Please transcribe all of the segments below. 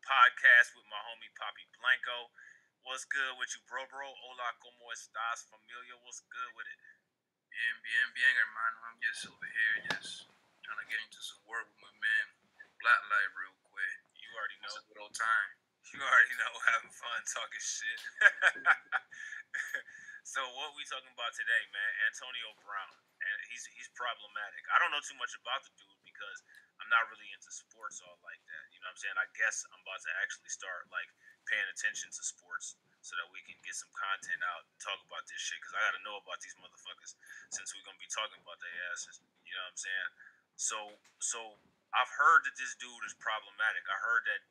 podcast with my homie Poppy Blanco. What's good with you, bro? Hola, como estás, familia? What's good with it? Bien, hermano. I'm just over here, just trying to get into some work with my man Black Light real quick. You already know. It's a good old time. You already know, having fun talking shit. So what we talking about today, man? Antonio Brown, and he's problematic. I don't know too much about the dude because I'm not really into sports all like that. You know what I'm saying? I guess I'm about to actually start like paying attention to sports so that we can get some content out and talk about this shit because I got to know about these motherfuckers since we're gonna be talking about their asses. You know what I'm saying? So I've heard that this dude is problematic. I heard that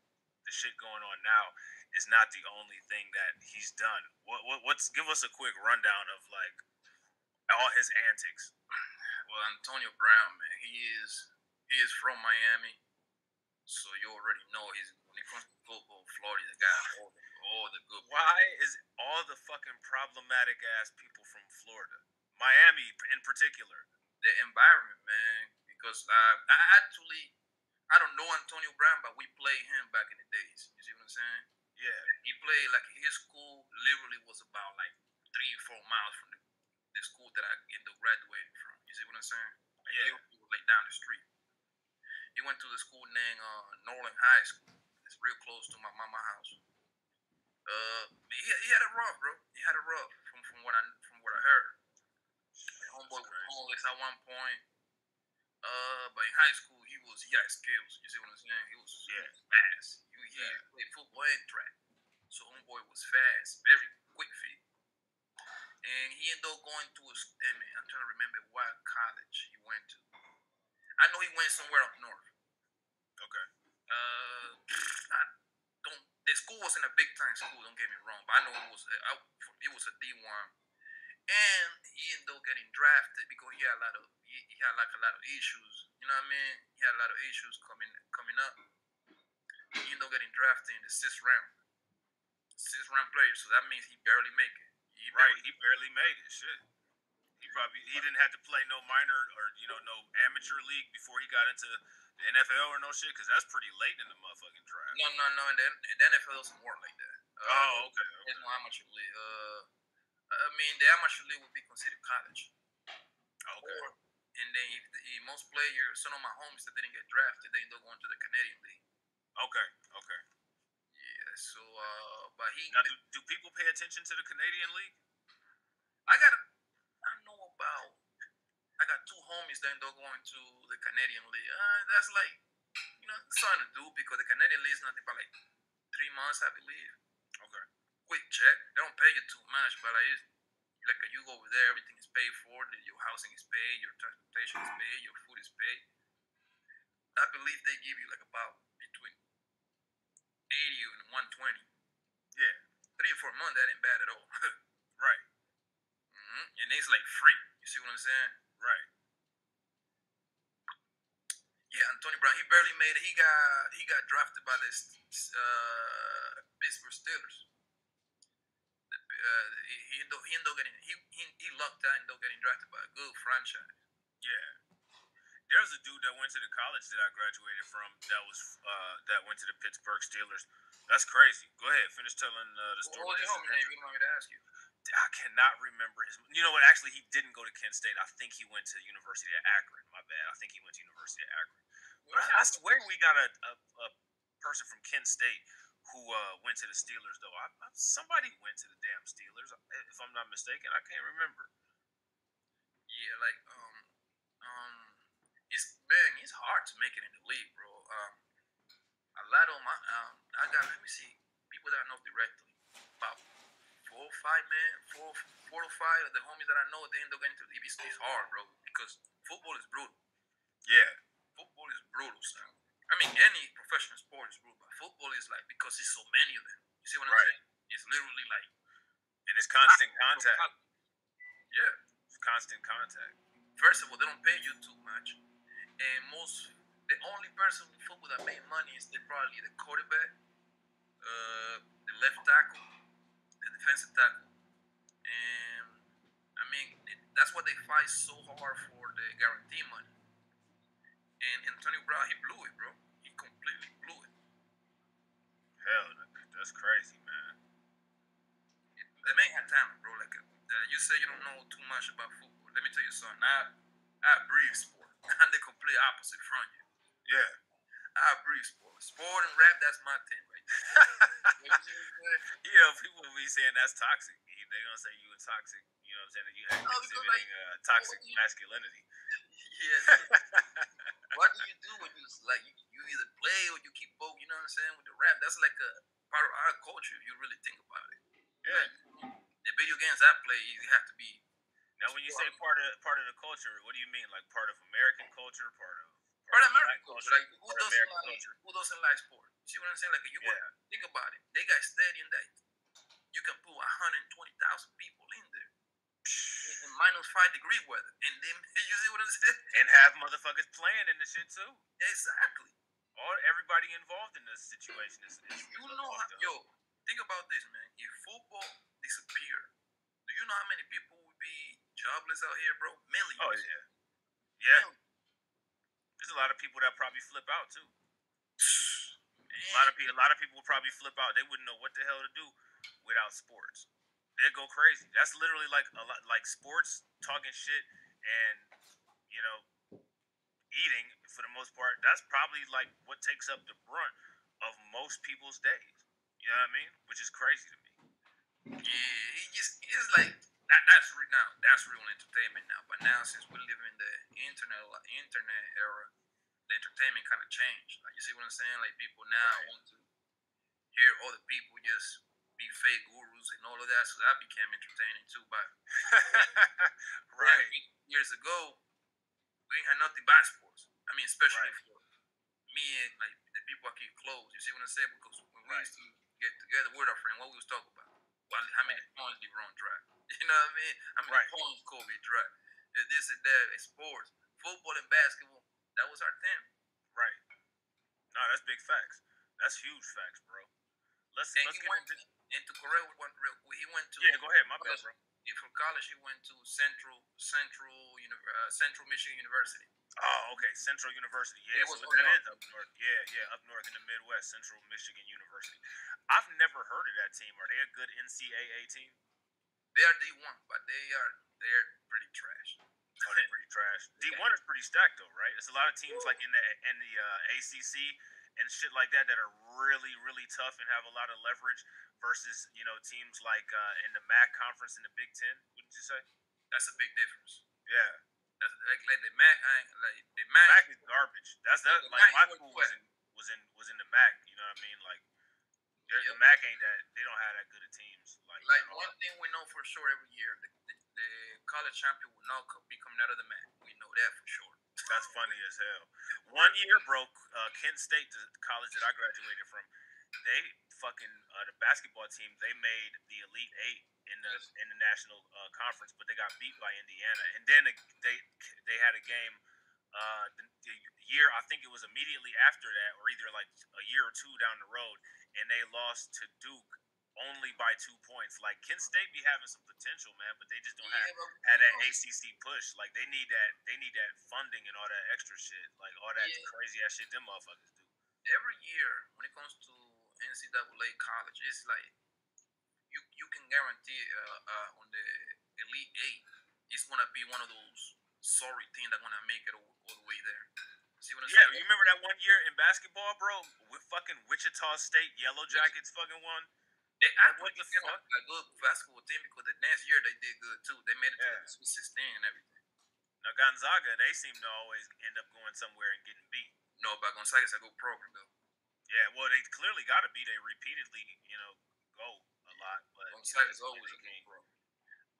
the shit going on now is not the only thing that he's done. What's give us a quick rundown of like all his antics. Well, Antonio Brown, man, he is from Miami, so you already know he's when it comes to football, Florida got all the good. Why is all the fucking problematic ass people from Florida, Miami in particular? The environment, man, because I don't know Antonio Brown, but we played him back in the days. You see what I'm saying? Yeah. He played like his school literally was about like 3 or 4 miles from the school that I ended up graduating from. You see what I'm saying? Like, Yeah. It was like down the street. He went to the school named Norland High School. It's real close to my mama house. He had a rough, bro. He had a rough from what I heard. My homeboy was homeless at one point. But in high school he had skills. You see what I'm saying? He was fast. He played football and track. So homeboy was fast, very quick feet. And he ended up going to I'm trying to remember what college he went to. I know he went somewhere up north. Okay. The school wasn't a big time school. Don't get me wrong, but I know it was a D1, and he ended up getting drafted because he had like a lot of issues. You know what I mean? He had a lot of issues coming up. He ended up getting drafted in the sixth round player. So that means he barely make it. He barely made it. Shit. He didn't have to play no minor or no amateur league before he got into the NFL or no shit, because that's pretty late in the motherfucking draft. No. And the NFL doesn't work like that. Okay. There's no amateur league. I mean, the amateur league would be considered college. Okay. And then if most players, some of my homies that didn't get drafted, they end up going to the Canadian league. Okay. Yeah. So, but now, do people pay attention to the Canadian league? I got 2 homies that end up going to the Canadian league. That's like, something to do because the Canadian league is nothing but like 3 months, I believe. Okay. Quick check. They don't pay you too much, but like you go over there, everything is paid for. Your housing is paid, your transportation is paid, your food is paid. I believe they give you like about between 80 and 120. Yeah. 3 or 4 months, that ain't bad at all. Right. And it's like free. You see what I'm saying? Right. Yeah, Antonio Brown, he barely made it. He got drafted by the Pittsburgh Steelers. He lucked out and ended up getting drafted by a good franchise. Yeah. There's a dude that went to the college that I graduated from that went to the Pittsburgh Steelers. That's crazy. Go ahead, finish telling the story. What's your homie name? You want me to ask you? I cannot remember his. You know what? Actually, he didn't go to Kent State. I think he went to the University of Akron. My bad. I think he went to University of Akron. But I swear we got a person from Kent State who went to the Steelers, though. Somebody went to the damn Steelers, if I'm not mistaken. I can't remember. Yeah, like it's hard to make it in the league, bro. A lot of let me see, people that I know directly, about 4 or 5 of the homies that I know, they end up getting to the league. It's hard, bro, because football is brutal. Yeah. Football is brutal, son. I mean, any professional sport is brutal, but football is like, because there's so many of them. You see what I'm saying? It's literally like, and it's constant contact. Yeah. It's constant contact. First of all, they don't pay you too much. And the only person in football that made money is probably the quarterback, the left tackle, the defensive tackle. And, I mean, that's why they fight so hard for the guarantee money. And Antonio Brown, he blew it, bro. He completely blew it. That's crazy, man. The man had talent, bro. Like you say, you don't know too much about football. Let me tell you something. I breathe sport. I'm the complete opposite from you. Yeah. I breathe sport. Sport and rap, that's my thing right there. People will be saying that's toxic. They're gonna say you a toxic. You know what I'm saying? You exhibiting toxic masculinity. Yes. What do you do when you like you either play or you keep both? You know what I'm saying? With the rap, that's like a part of our culture. If you really think about it. Yeah. The video games I play, you have to be. Now, when you say part of the culture, what do you mean? Like part of American culture, part of American culture? Like who doesn't like sport? See what I'm saying? Like you think about it. They got stadium that you can put 120,000 people in there in -5-degree weather, and then you see what I'm saying? And have motherfuckers playing in the shit too. Exactly. Everybody involved in this situation is you know how, think about this, man. If football disappeared, do you know how many people would be jobless out here, bro? Millions. Oh yeah. Yeah. Millions. There's a lot of people that probably flip out too. A lot of people would probably flip out. They wouldn't know what the hell to do without sports. They'd go crazy. That's literally like sports, talking shit, and eating for the most part. That's probably like what takes up the brunt of most people's days. You know what I mean? Which is crazy to me. Yeah, it's like that's real entertainment now. But now, since we live in the internet era, the entertainment kind of changed. Like, you see what I'm saying? Like, people now want to hear other people just be fake gurus and all of that. So that became entertaining too. But right, years ago, we ain't had nothing but sports. I mean, especially for me and like the people I keep close. You see what I'm saying? Because when we used to get together with our friend, what we was talking about? How many points did Ron drive? You know what I mean? How many points Kobe drive? This and that, and sports, football and basketball. That was our thing. Right. No, that's big facts. That's huge facts, bro. Let's get into. And to correct one real quick, he went to. Yeah, go ahead. My bad, bro. From college, he went to Central Michigan University. Oh, okay, Central University. Yeah, so that is up north. Yeah, up north in the Midwest, Central Michigan University. I've never heard of that team. Are they a good NCAA team? They are D1, but they're pretty trash. Oh, they're pretty trash. D1 is pretty stacked though, right? There's a lot of teams like in the ACC and shit like that are really, really tough and have a lot of leverage versus teams like in the MAC conference in the Big Ten. Wouldn't you say? That's a big difference. Yeah. That's like the MAC. The MAC is garbage. Like my school was in the MAC. You know what I mean? Like the MAC ain't that. They don't have that good of teams. Like one thing we know for sure every year, the college champion will not be coming out of the MAC. We know that for sure. That's funny as hell. One year, bro, Kent State, the college that I graduated from, they fucking the basketball team. They made the Elite Eight in the national conference, but they got beat by Indiana. And then they had a game. The year, I think it was immediately after that, or either like a year or two down the road, and they lost to Duke only by 2 points. Like, Kent State be having some potential, man, but they just don't have that ACC push. Like, they need that funding and all that extra shit, like all that crazy ass shit them motherfuckers do. Every year when it comes to NCAA college, it's like you can guarantee on the Elite Eight, it's gonna be one of those sorry teams that gonna make it all the way there. See what I'm saying? You remember that one year in basketball, bro? With fucking Wichita State Yellow Jackets fucking won. They actually became a good basketball team because the next year they did good too. They made it to the Sweet 16 and everything. Now Gonzaga, they seem to always end up going somewhere and getting beat. No, but Gonzaga's a good program though. Yeah, well, they clearly got to be. They repeatedly, go a lot. But Gonzaga's always a good program.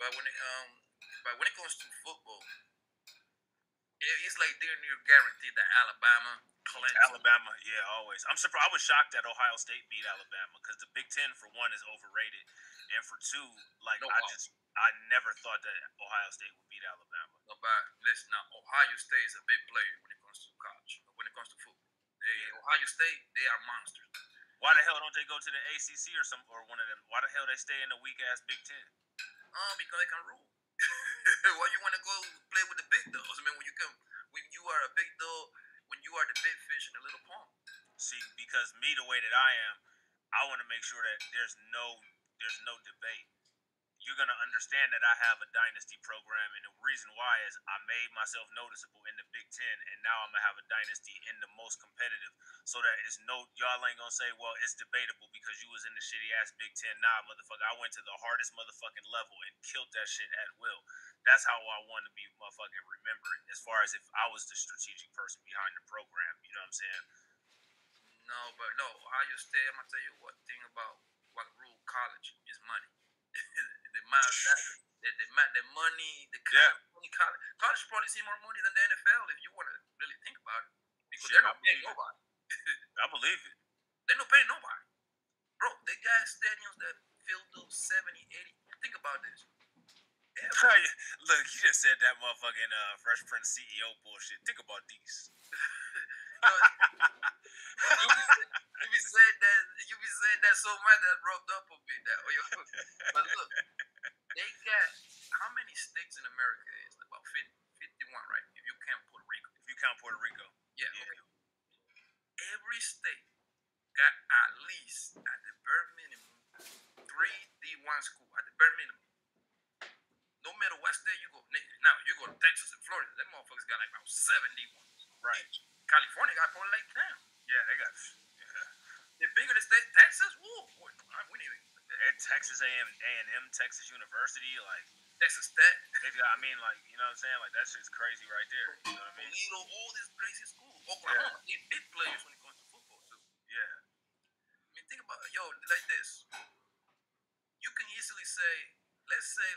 But when it comes to football, it's like they're near guaranteed that Alabama. Clemson. Alabama, yeah, always. I'm surprised. I was shocked that Ohio State beat Alabama because the Big Ten, for one, is overrated, and for two, I never thought that Ohio State would beat Alabama. No, but listen, now Ohio State is a big player when it comes to college. When it comes to football, Ohio State, they are monsters. Why the hell don't they go to the ACC or one of them? Why the hell they stay in the weak ass Big Ten? Because they can rule. Why you want to go play with the big dogs? I mean, when you are a big dog, when you are the big fish in the little pond. See, because me, the way that I am, I want to make sure that there's no debate. You're going to understand that I have a dynasty program, and the reason why is I made myself noticeable in the Big Ten, and now I'm going to have a dynasty in the most competitive, so that it's y'all ain't going to say, well, it's debatable because you was in the shitty-ass Big Ten. Nah, motherfucker, I went to the hardest motherfucking level and killed that shit at will. That's how I want to be motherfucking remembered, as far as if I was the strategic person behind the program. You know what I'm saying? No, but no, Ohio State, I'm going to tell you one thing about what rule college is money. the money, the kind of money college probably see more money than the NFL if you want to really think about it, because they're not paying nobody. I believe it. They're not paying nobody, bro. They got stadiums that fill those 70, 80. Think about this. Look, you just said that motherfucking Fresh Prince CEO bullshit. Think about these. You be saying that so much that rubbed up on me. But look, they got how many states in America is about 51, right? If you count Puerto Rico. If you count Puerto Rico. Yeah. Okay. Every state got at least at the bare minimum 3 D1 school at the bare minimum. No matter what state you go, now you go to Texas and Florida, them motherfuckers got like about 7 D1s. Right. California got probably like 10. Yeah, they got. The bigger the state, Texas, woo, boy, we need Texas A&M, Texas University, like Texas Tech. I mean, like, you know what I'm saying? Like, that shit's crazy right there. You know what I mean? Toledo, all these crazy schools. Oklahoma, they big players when it comes to football too. Yeah. I mean, think about like this. You can easily say, let's say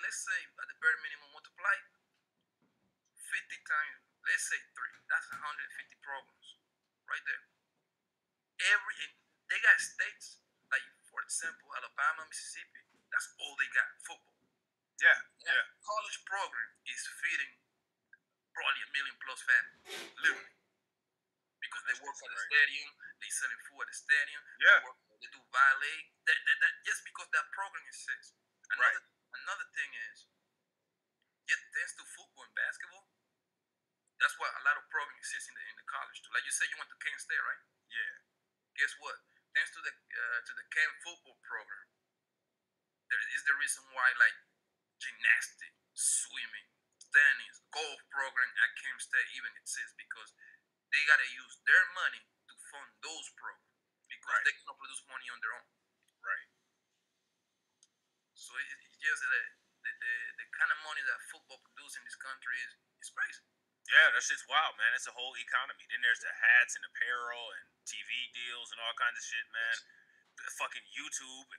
at the bare minimum multiply 50 times, let's say 3. That's 150 programs right there. They got states like, for example, Alabama, Mississippi. That's all they got, football. Yeah. College program is feeding probably 1 million plus families, literally, because they work at the stadium, they selling food at the stadium. Yeah. They do valet. That just because that program exists. Another thing is, thanks to football and basketball, that's why a lot of programs exist in the college too. Like you said, you went to Kent State, right? Yeah. Guess what? Thanks to the Kent football program, there is the reason why like gymnastics, swimming, tennis, golf program at Kent State even exists, because they gotta use their money to fund those programs, because they cannot produce money on their own. Right. So it's just the kind of money that football produces in this country is crazy. Yeah, that shit's wild, man. It's a whole economy. Then there's the hats and apparel and TV deals and all kinds of shit, man. Fucking YouTube,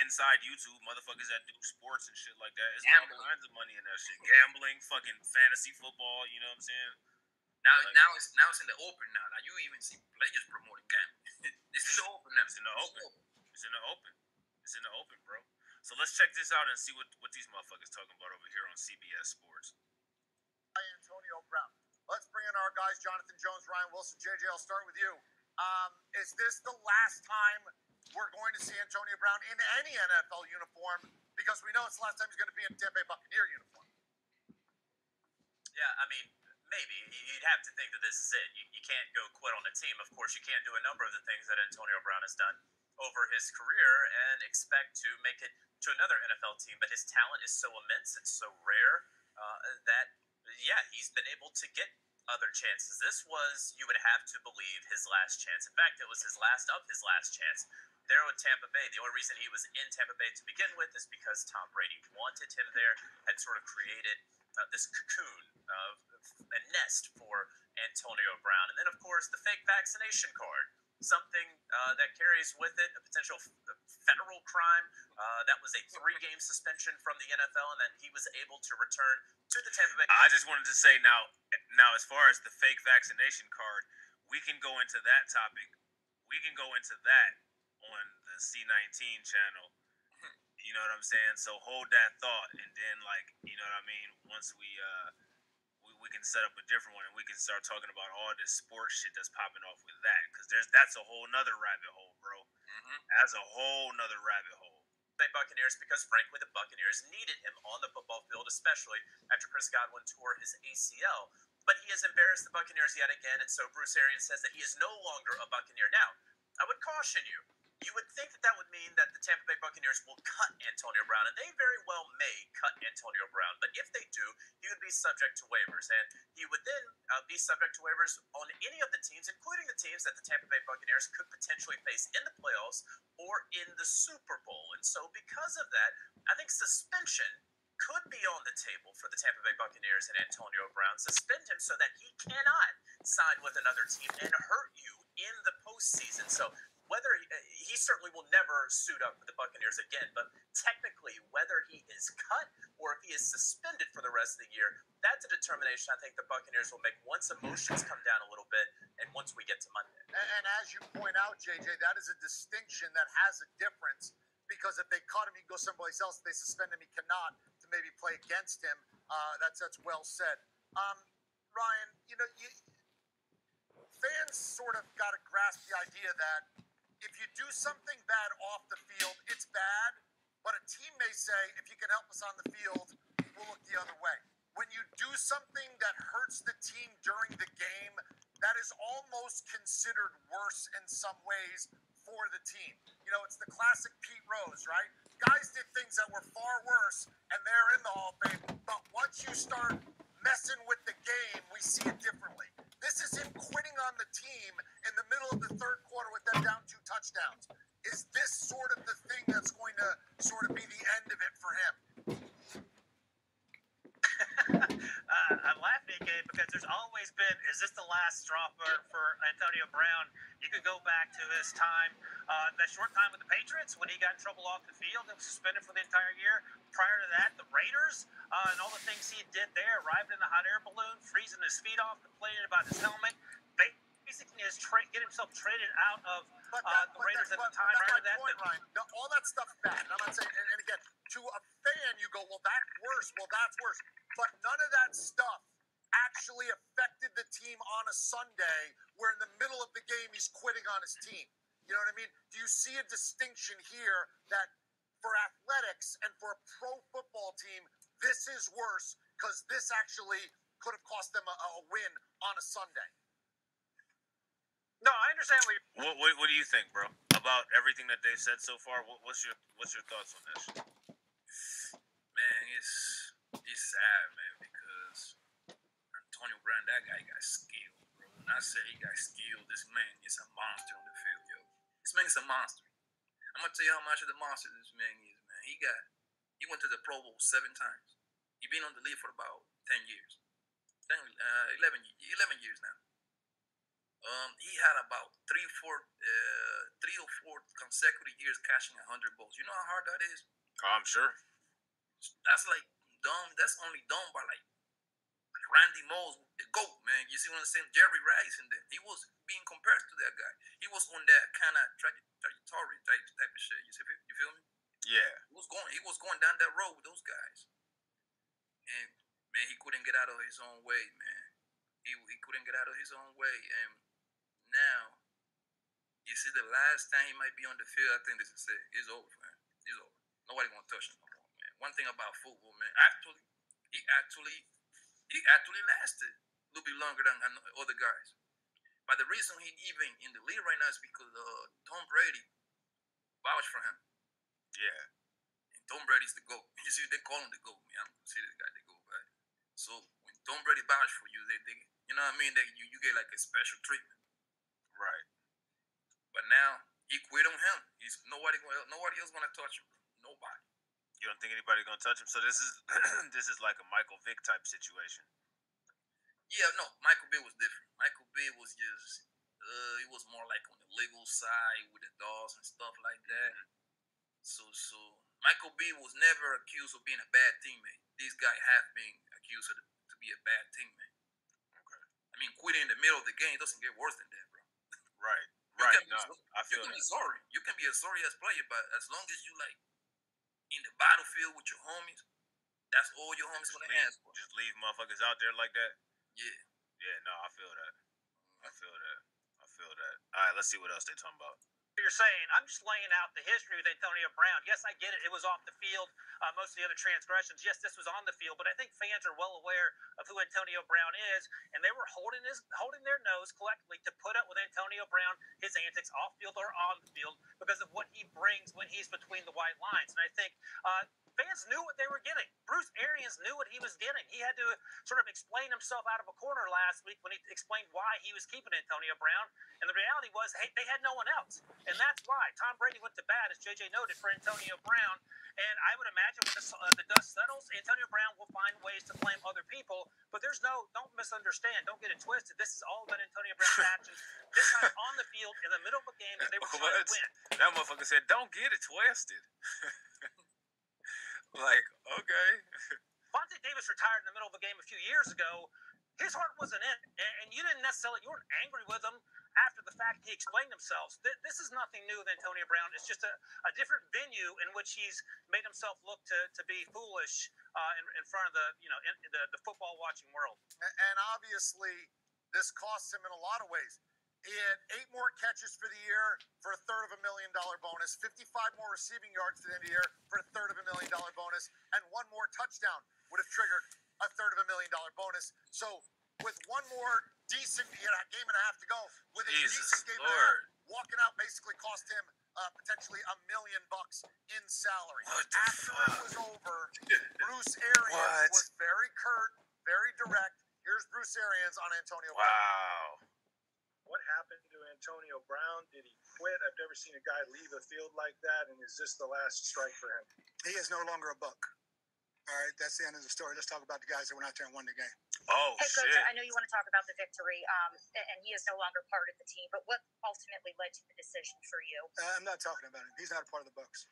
inside YouTube, motherfuckers that do sports and shit like that. It's all kinds of money in that shit. Gambling, fucking fantasy football, you know what I'm saying? Now it's in the open now. Now you even see players promoting gambling. It's in the open now. It's in the open, bro. So let's check this out and see what these motherfuckers talking about over here on CBS Sports. Antonio Brown. Let's bring in our guys, Jonathan Jones, Ryan Wilson. JJ, I'll start with you. Is this the last time we're going to see Antonio Brown in any NFL uniform? Because we know it's the last time he's going to be in a Tampa Bay Buccaneer uniform. Yeah, I mean, maybe. You'd have to think that this is it. You can't go quit on a team. Of course, you can't do a number of the things that Antonio Brown has done over his career and expect to make it to another NFL team. But his talent is so immense, it's so rare that, yeah, he's been able to get other chances. This was, you would have to believe, his last chance. In fact, it was his last chance. There with Tampa Bay, the only reason he was in Tampa Bay to begin with is because Tom Brady wanted him there, had sort of created this cocoon of a nest for Antonio Brown. And then, of course, the fake vaccination card, something that carries with it a potential federal crime. That was a 3-game suspension from the NFL, and then he was able to return to the Tampa Bay. I just wanted to say now, as far as the fake vaccination card, we can go into that topic. We can go into that on the C19 channel. You know what I'm saying? So hold that thought, and then, like, you know what I mean? Once we can set up a different one, and we can start talking about all this sports shit that's popping off with that, because that's a whole nother rabbit hole, bro. That's a whole nother rabbit hole. Bay Buccaneers, because frankly the Buccaneers needed him on the football field, especially after Chris Godwin tore his ACL. But he has embarrassed the Buccaneers yet again, and so Bruce Arians says that he is no longer a Buccaneer. Now, I would caution you, you would think that would mean that the Tampa Bay Buccaneers will cut Antonio Brown, and they very well may cut Antonio Brown. But if they do, he would be subject to waivers, and he would then be subject to waivers on any of the teams, including the teams that the Tampa Bay Buccaneers could potentially face in the playoffs or in the Super Bowl. And so because of that, I think suspension could be on the table for the Tampa Bay Buccaneers and Antonio Brown. Suspend him so that he cannot sign with another team and hurt you in the postseason. So whether he certainly will never suit up for the Buccaneers again, but technically whether he is cut or if he is suspended for the rest of the year, that's a determination I think the Buccaneers will make once emotions come down a little bit and once we get to Monday. And as you point out, JJ, that is a distinction that has a difference, because if they cut him, he can go someplace else. If they suspend him, he cannot to maybe play against him. That's well said. Ryan, fans sort of got to grasp the idea that if you do something bad off the field, it's bad, but a team may say, if you can help us on the field, we'll look the other way. When you do something that hurts the team during the game, that is almost considered worse in some ways for the team. It's the classic Pete Rose, right? Guys did things that were far worse, and they're in the Hall of Fame, but once you start messing with the game, we see it differently. This is him quitting on the team in the middle of the third quarter with them down 2 touchdowns. Is this sort of the thing that's going to sort of be the end of it for him? I'm laughing, Gabe, because there's always been, is this the last straw for Antonio Brown? You could go back to his time, that short time with the Patriots when he got in trouble off the field and was suspended for the entire year. Prior to that, the Raiders and all the things he did there, arrived in the hot air balloon, freezing his feet off, complaining about his helmet, basically get himself traded out of the Raiders at the time. That's my point, Ryan. All that stuff's bad. And I'm not saying, and again, to a fan, you go, well, that's worse. Well, that's worse. But none of that stuff actually affected the team on a Sunday where in the middle of the game he's quitting on his team. You know what I mean? Do you see a distinction here that for athletics and for a pro football team, this is worse because this actually could have cost them a win on a Sunday? No, I understand what do you think, bro, about everything that they've said so far? What's your thoughts on this? Man, it's sad, man, because Antonio Brown, that guy got skill, bro. When I say he got skill, this man is a monster on the field, yo. This man is a monster. I'm gonna tell you how much of the monster this man is, man. He went to the Pro Bowl 7 times. He's been on the league for about 10 years. 11 years now. He had about 3 or 4 consecutive years catching 100 balls. You know how hard that is? I'm sure. That's like done. That's only done by like Randy Moss, the GOAT, man. You see what I'm saying? Jerry Rice and that. He was being compared to that guy. He was on that kind of trajectory type of shit. You feel me? Yeah. He was going down that road with those guys. And man, he couldn't get out of his own way, man. He couldn't get out of his own way. And now, you see, the last time he might be on the field, I think this is it. It's over for him. It's over. Nobody gonna touch him no more, man. One thing about football, man, he actually lasted a little bit longer than other guys. But the reason he even in the league right now is because Tom Brady vouched for him. Yeah. And Tom Brady's the GOAT. You see, they call him the GOAT, man. I'm consider the guy the GOAT, right? So when Tom Brady vouched for you, they you know what I mean? You get like a special treatment. Right. But now he quit on him. Nobody else gonna touch him. Nobody. You don't think anybody gonna touch him? So this is this is like a Michael Vick type situation. Yeah, no. Michael Vick was different. Michael Vick was just he was more like on the legal side with the dogs and stuff like that. So Michael Vick was never accused of being a bad teammate. These guys have been accused to be a bad teammate. Okay. I mean, quitting in the middle of the game doesn't get worse than that, bro. Right. I feel you can that. be sorry. You can be a sorry ass player, but as long as you like in the battlefield with your homies, that's all your homies gonna ask for. Just leave motherfuckers out there like that. Yeah. Yeah. No, I feel that. I feel that. All right, let's see what else they're talking about. You're saying, I'm just laying out the history with Antonio Brown. Yes, I get it. It was off the field. most of the other transgressions. Yes, this was on the field, but I think fans are well aware of who Antonio Brown is, and they were holding their nose collectively to put up with Antonio Brown, his antics off field or on the field, because of what he brings when he's between the white lines. And I think fans knew what they were getting. Bruce Arians knew what he was getting. He had to sort of explain himself out of a corner last week when he explained why he was keeping Antonio Brown. And the reality was, hey, they had no one else. And that's why Tom Brady went to bat, as JJ noted, for Antonio Brown. And I would imagine when the dust settles, Antonio Brown will find ways to blame other people. But don't misunderstand. Don't get it twisted. This is all about Antonio Brown's actions. This time on the field in the middle of a game that they were trying to win. That motherfucker said, don't get it twisted. Like, okay. Vontae Davis retired in the middle of a game a few years ago. His heart wasn't in it, and you weren't angry with him after the fact he explained himself. This is nothing new with Antonio Brown. It's just a different venue in which he's made himself look to be foolish in front of the football watching world. And obviously, this costs him in a lot of ways. He had 8 more catches for the year for $1/3 million bonus, 55 more receiving yards to the end of the year for $1/3 million bonus, and 1 more touchdown would have triggered $1/3 million bonus. So with 1 more decent game and a half to go, with a decent game and a half, walking out basically cost him potentially $1 million in salary. After it was over, Bruce Arians was very curt, very direct. Here's Bruce Arians on Antonio Brown. Wow. What happened to Antonio Brown? Did he quit? I've never seen a guy leave a field like that, and is this the last strike for him? He is no longer a Buck. All right, that's the end of the story. Let's talk about the guys that went out there and won the game. Oh, hey, shit. Coach, I know you want to talk about the victory, and he is no longer part of the team, but what ultimately led to the decision for you? I'm not talking about him. He's not a part of the Bucks.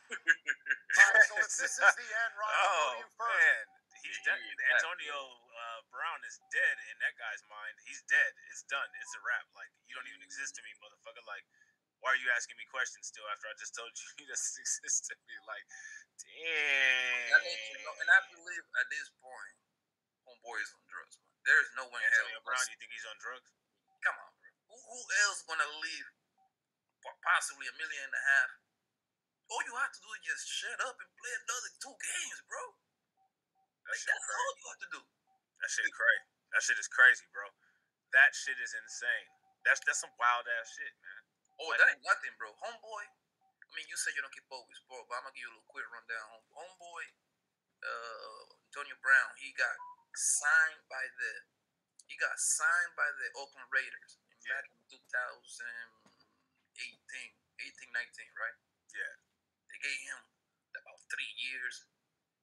All right, so if this is the end, Ryan, I'll go to you first. Man. He's dead. Antonio Brown is dead in that guy's mind. He's dead. It's done. It's a wrap. Like, you don't even exist to me, motherfucker. Like, why are you asking me questions still after I just told you he doesn't exist to me? Like, damn. And I believe at this point, homeboy is on drugs, man. There is no way in hell. Antonio Brown, you think he's on drugs? Come on, bro. Who else gonna leave for possibly $1.5 million? All you have to do is just shut up and play another 2 games, bro. That's all you have to do. That shit crazy. That shit is crazy, bro. That shit is insane. That's some wild ass shit, man. Oh, that ain't nothing, bro. Homeboy. I mean, you say you don't keep up with sport, but I'm gonna give you a little quick rundown. Homeboy, Antonio Brown, he got signed by the Oakland Raiders back in 2019, right? Yeah. They gave him about 3 years.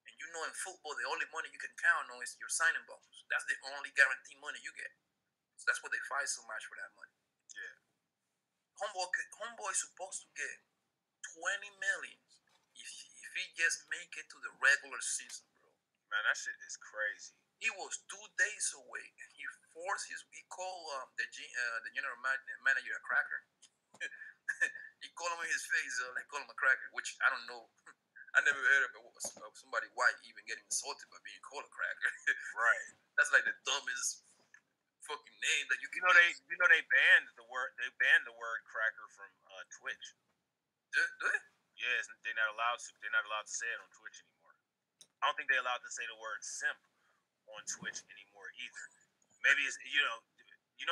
And you know, in football, the only money you can count on is your signing bonus. That's the only guaranteed money you get. So that's what they fight so much for that money. Yeah. Homeboy's supposed to get $20 million if he just make it to the regular season, bro. Man, that shit is crazy. He was 2 days away, and he called the general manager a cracker. He called him in his face, they called him a cracker, which I don't know. I never heard of somebody white even getting insulted by being called a cracker. Right. That's like the dumbest fucking name that you can. They banned the word cracker from Twitch. Do they? Yes, they're not allowed to. They're not allowed to say it on Twitch anymore. I don't think they're allowed to say the word simp on Twitch anymore either. Maybe it's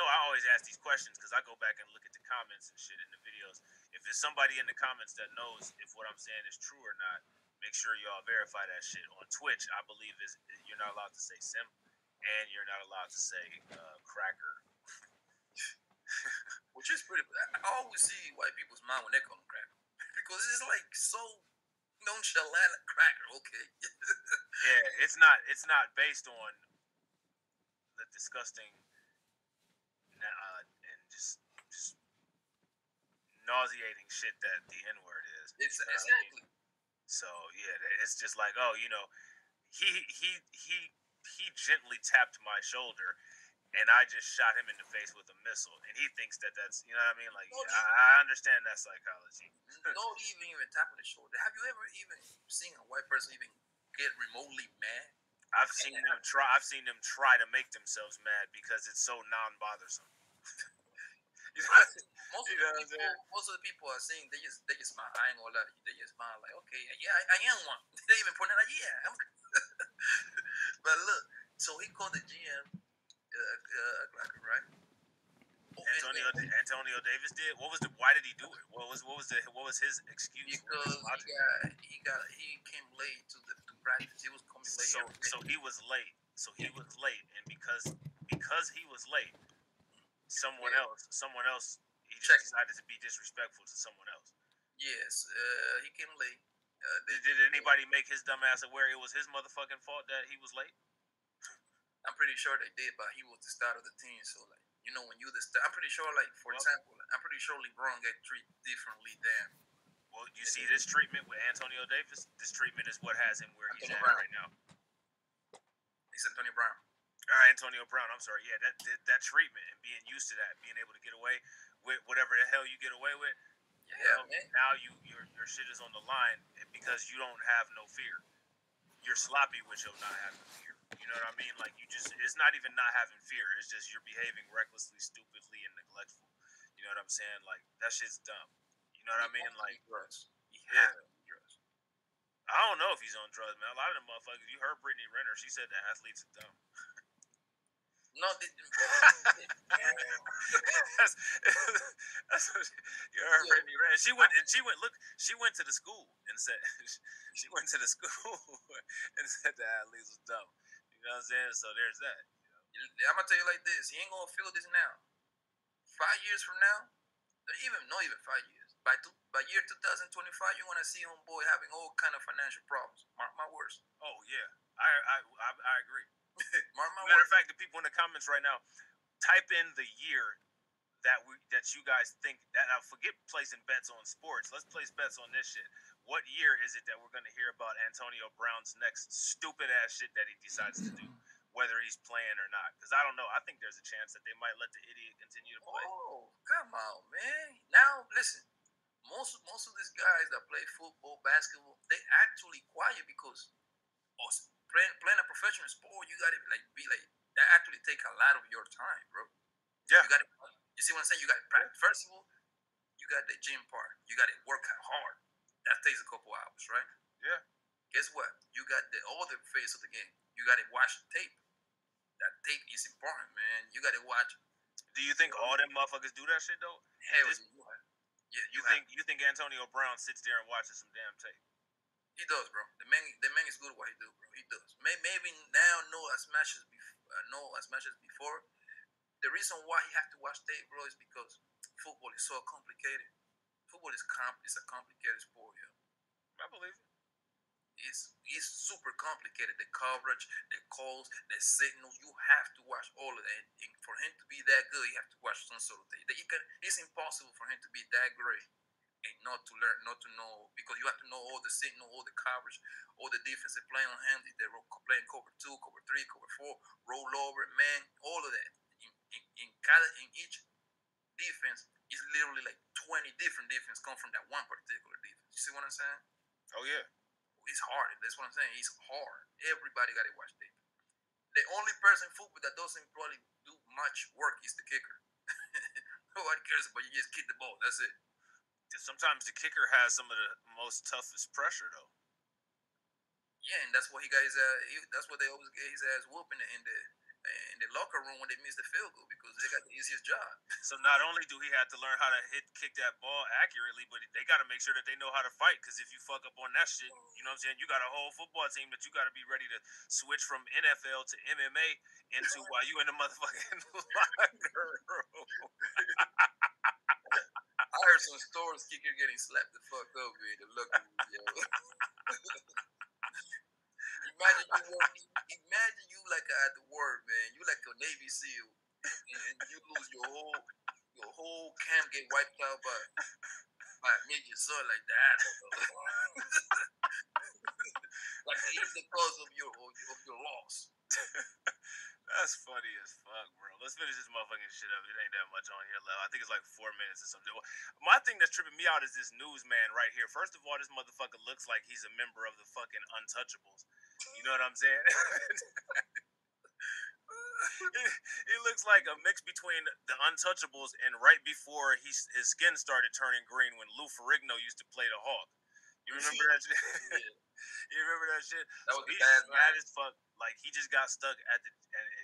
I always ask these questions because I go back and look at the comments and shit in the videos. If there's somebody in the comments that knows if what I'm saying is true or not, make sure y'all verify that shit. On Twitch, I believe you're not allowed to say simp and you're not allowed to say cracker. Which is pretty. I always see white people's mind when they call them cracker because it's like so nonchalant. Cracker, okay. Yeah, it's not based on the disgusting and just nauseating shit that the N-word is. Exactly. So yeah, it's just like, he gently tapped my shoulder, and I just shot him in the face with a missile, and he thinks that's, you know what I mean? Like, I understand that psychology. Don't even tap on the shoulder. Have you ever even seen a white person even get remotely mad? I've seen them try to make themselves mad because it's so non-bothersome. Most of the people are saying they just smile. I ain't gonna lie. They just smile like, okay, yeah, I am one. They even put it like, yeah. But look, so he called the GM, right? Antonio Davis did. Why did he do it? What was his excuse? Because he came late to practice. He was coming late. So he was late. And because he was late, someone else he just decided to be disrespectful to someone else. Yes, he came late. Did anybody make his dumb ass aware it was his motherfucking fault that he was late? I'm pretty sure they did, but he was the start of the team, so like, you know, when you the start, I'm pretty sure, like, for example, I'm pretty sure LeBron get treated differently than. Well, you see this treatment with Antonio Davis. This treatment is what has him where he's at right now. He's Antonio Brown. Antonio Brown. I'm sorry. Yeah, that treatment and being used to that, being able to get away with whatever the hell you get away with. Yeah, man. Now your shit is on the line because you don't have no fear. You're sloppy with your not having fear. You know what I mean? Like, it's not even not having fear. It's just you're behaving recklessly, stupidly, and neglectful. You know what I'm saying? Like, that shit's dumb. You know what I mean? Like, yeah. I don't know if he's on drugs, man. A lot of them motherfuckers. You heard Brittany Renner. She said that athletes are dumb. No, that's what you heard Brittany Renner. She went to the school and said and said the athletes was dumb. You know what I'm saying? So there's that. You know? I'm gonna tell you like this: he ain't gonna feel this now. 5 years from now, not even 5 years. By year 2025, you're gonna see homeboy having all kind of financial problems. Mark my words. Oh yeah, I agree. Mark my Matter words. of fact, the people in the comments right now, type in the year that you guys think that. Now forget placing bets on sports. Let's place bets on this shit. What year is it that we're gonna hear about Antonio Brown's next stupid ass shit that he decides to do, whether he's playing or not? Because I don't know. I think there's a chance that they might let the idiot continue to play. Oh, come on, man. Now listen. Most of these guys that play football, basketball, they actually quiet because playing a professional sport, you gotta be that actually take a lot of your time, bro. Yeah. You see what I'm saying? You got to practice. First of all, you got the gym part. You got to work hard. That takes a couple hours, right? Yeah. Guess what? You got the other phase of the game. You got to watch the tape. That tape is important, man. You got to watch. Do you think all them motherfuckers do that shit though? Hell, yeah. You think Antonio Brown sits there and watches some damn tape? He does, bro. The man is good at what he do, bro. He does. Maybe now not as much as before. The reason why he have to watch tape, bro, is because football is so complicated. Football is a complicated sport, yo. I believe it. It's super complicated. The coverage, the calls, the signals. You have to watch all of that. And for him to be that good, you have to watch some sort of thing. It's impossible for him to be that great and not to learn, not to know, because you have to know all the signal, all the coverage, all the defensive playing on him. If they're playing cover 2, cover 3, cover 4, roll over, man, all of that. In each defense, it's literally like 20 different defenses come from that one particular defense. You see what I'm saying? Oh yeah. It's hard. That's what I'm saying. It's hard. Everybody got to watch tape. The only person in football that doesn't probably do much work is the kicker. Nobody cares about you. Just kick the ball. That's it. Sometimes the kicker has some of the most toughest pressure, though. Yeah, and that's what he got that's what they always get his ass whooping in the locker room when they miss the field goal because they got the easiest job. So not only do he have to learn how to kick that ball accurately, but they got to make sure that they know how to fight. Because if you fuck up on that shit, you know what I'm saying? You got a whole football team that you got to be ready to switch from NFL to MMA into while you in the motherfucking locker room. I heard some stories kicker getting slapped the fuck up in the locker room, yo. Imagine you like at the work, man. You like a Navy SEAL, and you lose your whole camp get wiped out by a midget son like that. Like he's the cause of your loss. That's funny as fuck, bro. Let's finish this motherfucking shit up. It ain't that much on here left. I think it's like 4 minutes or something. My thing that's tripping me out is this newsman right here. First of all, this motherfucker looks like he's a member of the fucking Untouchables. You know what I'm saying? He looks like a mix between the Untouchables and right before his skin started turning green when Lou Ferrigno used to play the Hawk. You remember that shit? Yeah. You remember that shit? That So was the he's bad just mad man. as fuck. Like he just got stuck and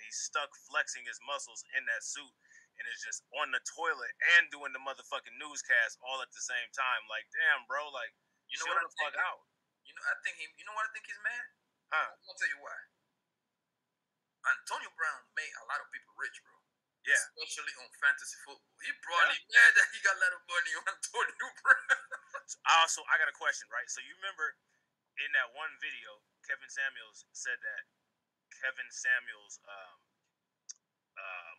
he's stuck flexing his muscles in that suit and is just on the toilet and doing the motherfucking newscast all at the same time. Like, damn, bro, like You know chill what the I'm fuck thinking? out. You know, I think he. You know what I think he's mad? Huh? I'm gonna tell you why. Antonio Brown made a lot of people rich, bro. Yeah. Especially on fantasy football. He probably mad that he got a lot of money on Antonio Brown. So I got a question, right? So you remember in that one video, Kevin Samuels said that Kevin Samuels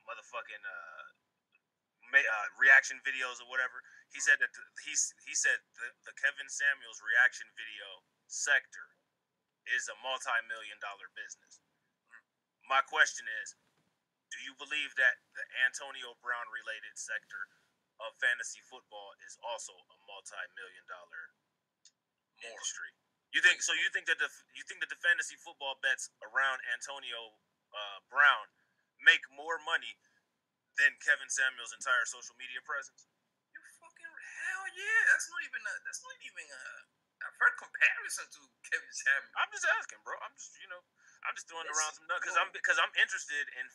motherfucking reaction videos or whatever. He said that the Kevin Samuels reaction video sector is a multi-million-dollar business. My question is, do you believe that the Antonio Brown related sector of fantasy football is also a multi-million-dollar industry? You think so? You think that the fantasy football bets around Antonio Brown make more money than Kevin Samuels' entire social media presence? You fucking hell yeah! That's not even a fair comparison to Kevin Samuels. I'm just asking, bro. I'm just throwing around some nuts because I'm interested in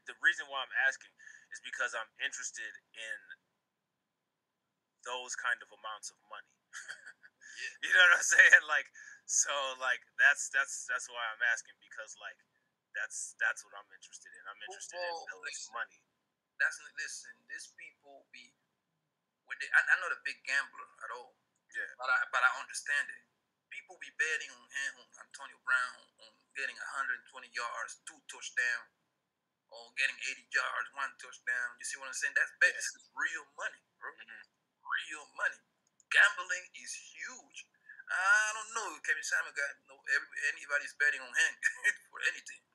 the reason why I'm asking is because I'm interested in those kind of amounts of money. Yeah. You know what I'm saying? Like, so like that's why I'm asking because like that's what I'm interested in. I'm interested in those money. Listen. These people be when they. I'm not a big gambler at all. Yeah. But I understand it. People be betting on him, on Antonio Brown, on getting 120 yards, 2 touchdowns, or getting 80 yards, 1 touchdown. You see what I'm saying? This is real money, bro. Mm-hmm. Real money. Gambling is huge. I don't know if Kevin Samuel got anybody's betting on him for anything.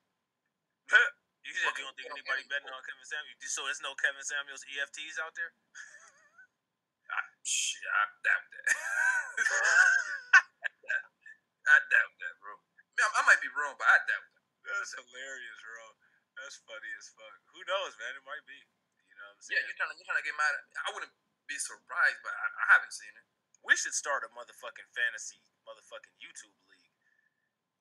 You said you don't think anybody betting on Kevin Samuels? So there's no Kevin Samuels EFTs out there? Shit, I doubt that. I doubt that, bro. I might be wrong, but I doubt that. That's hilarious, bro. That's funny as fuck. Who knows, man? It might be. You know what I'm saying? Yeah, you're trying to get mad at me. I wouldn't be surprised, but I haven't seen it. We should start a motherfucking fantasy motherfucking YouTube league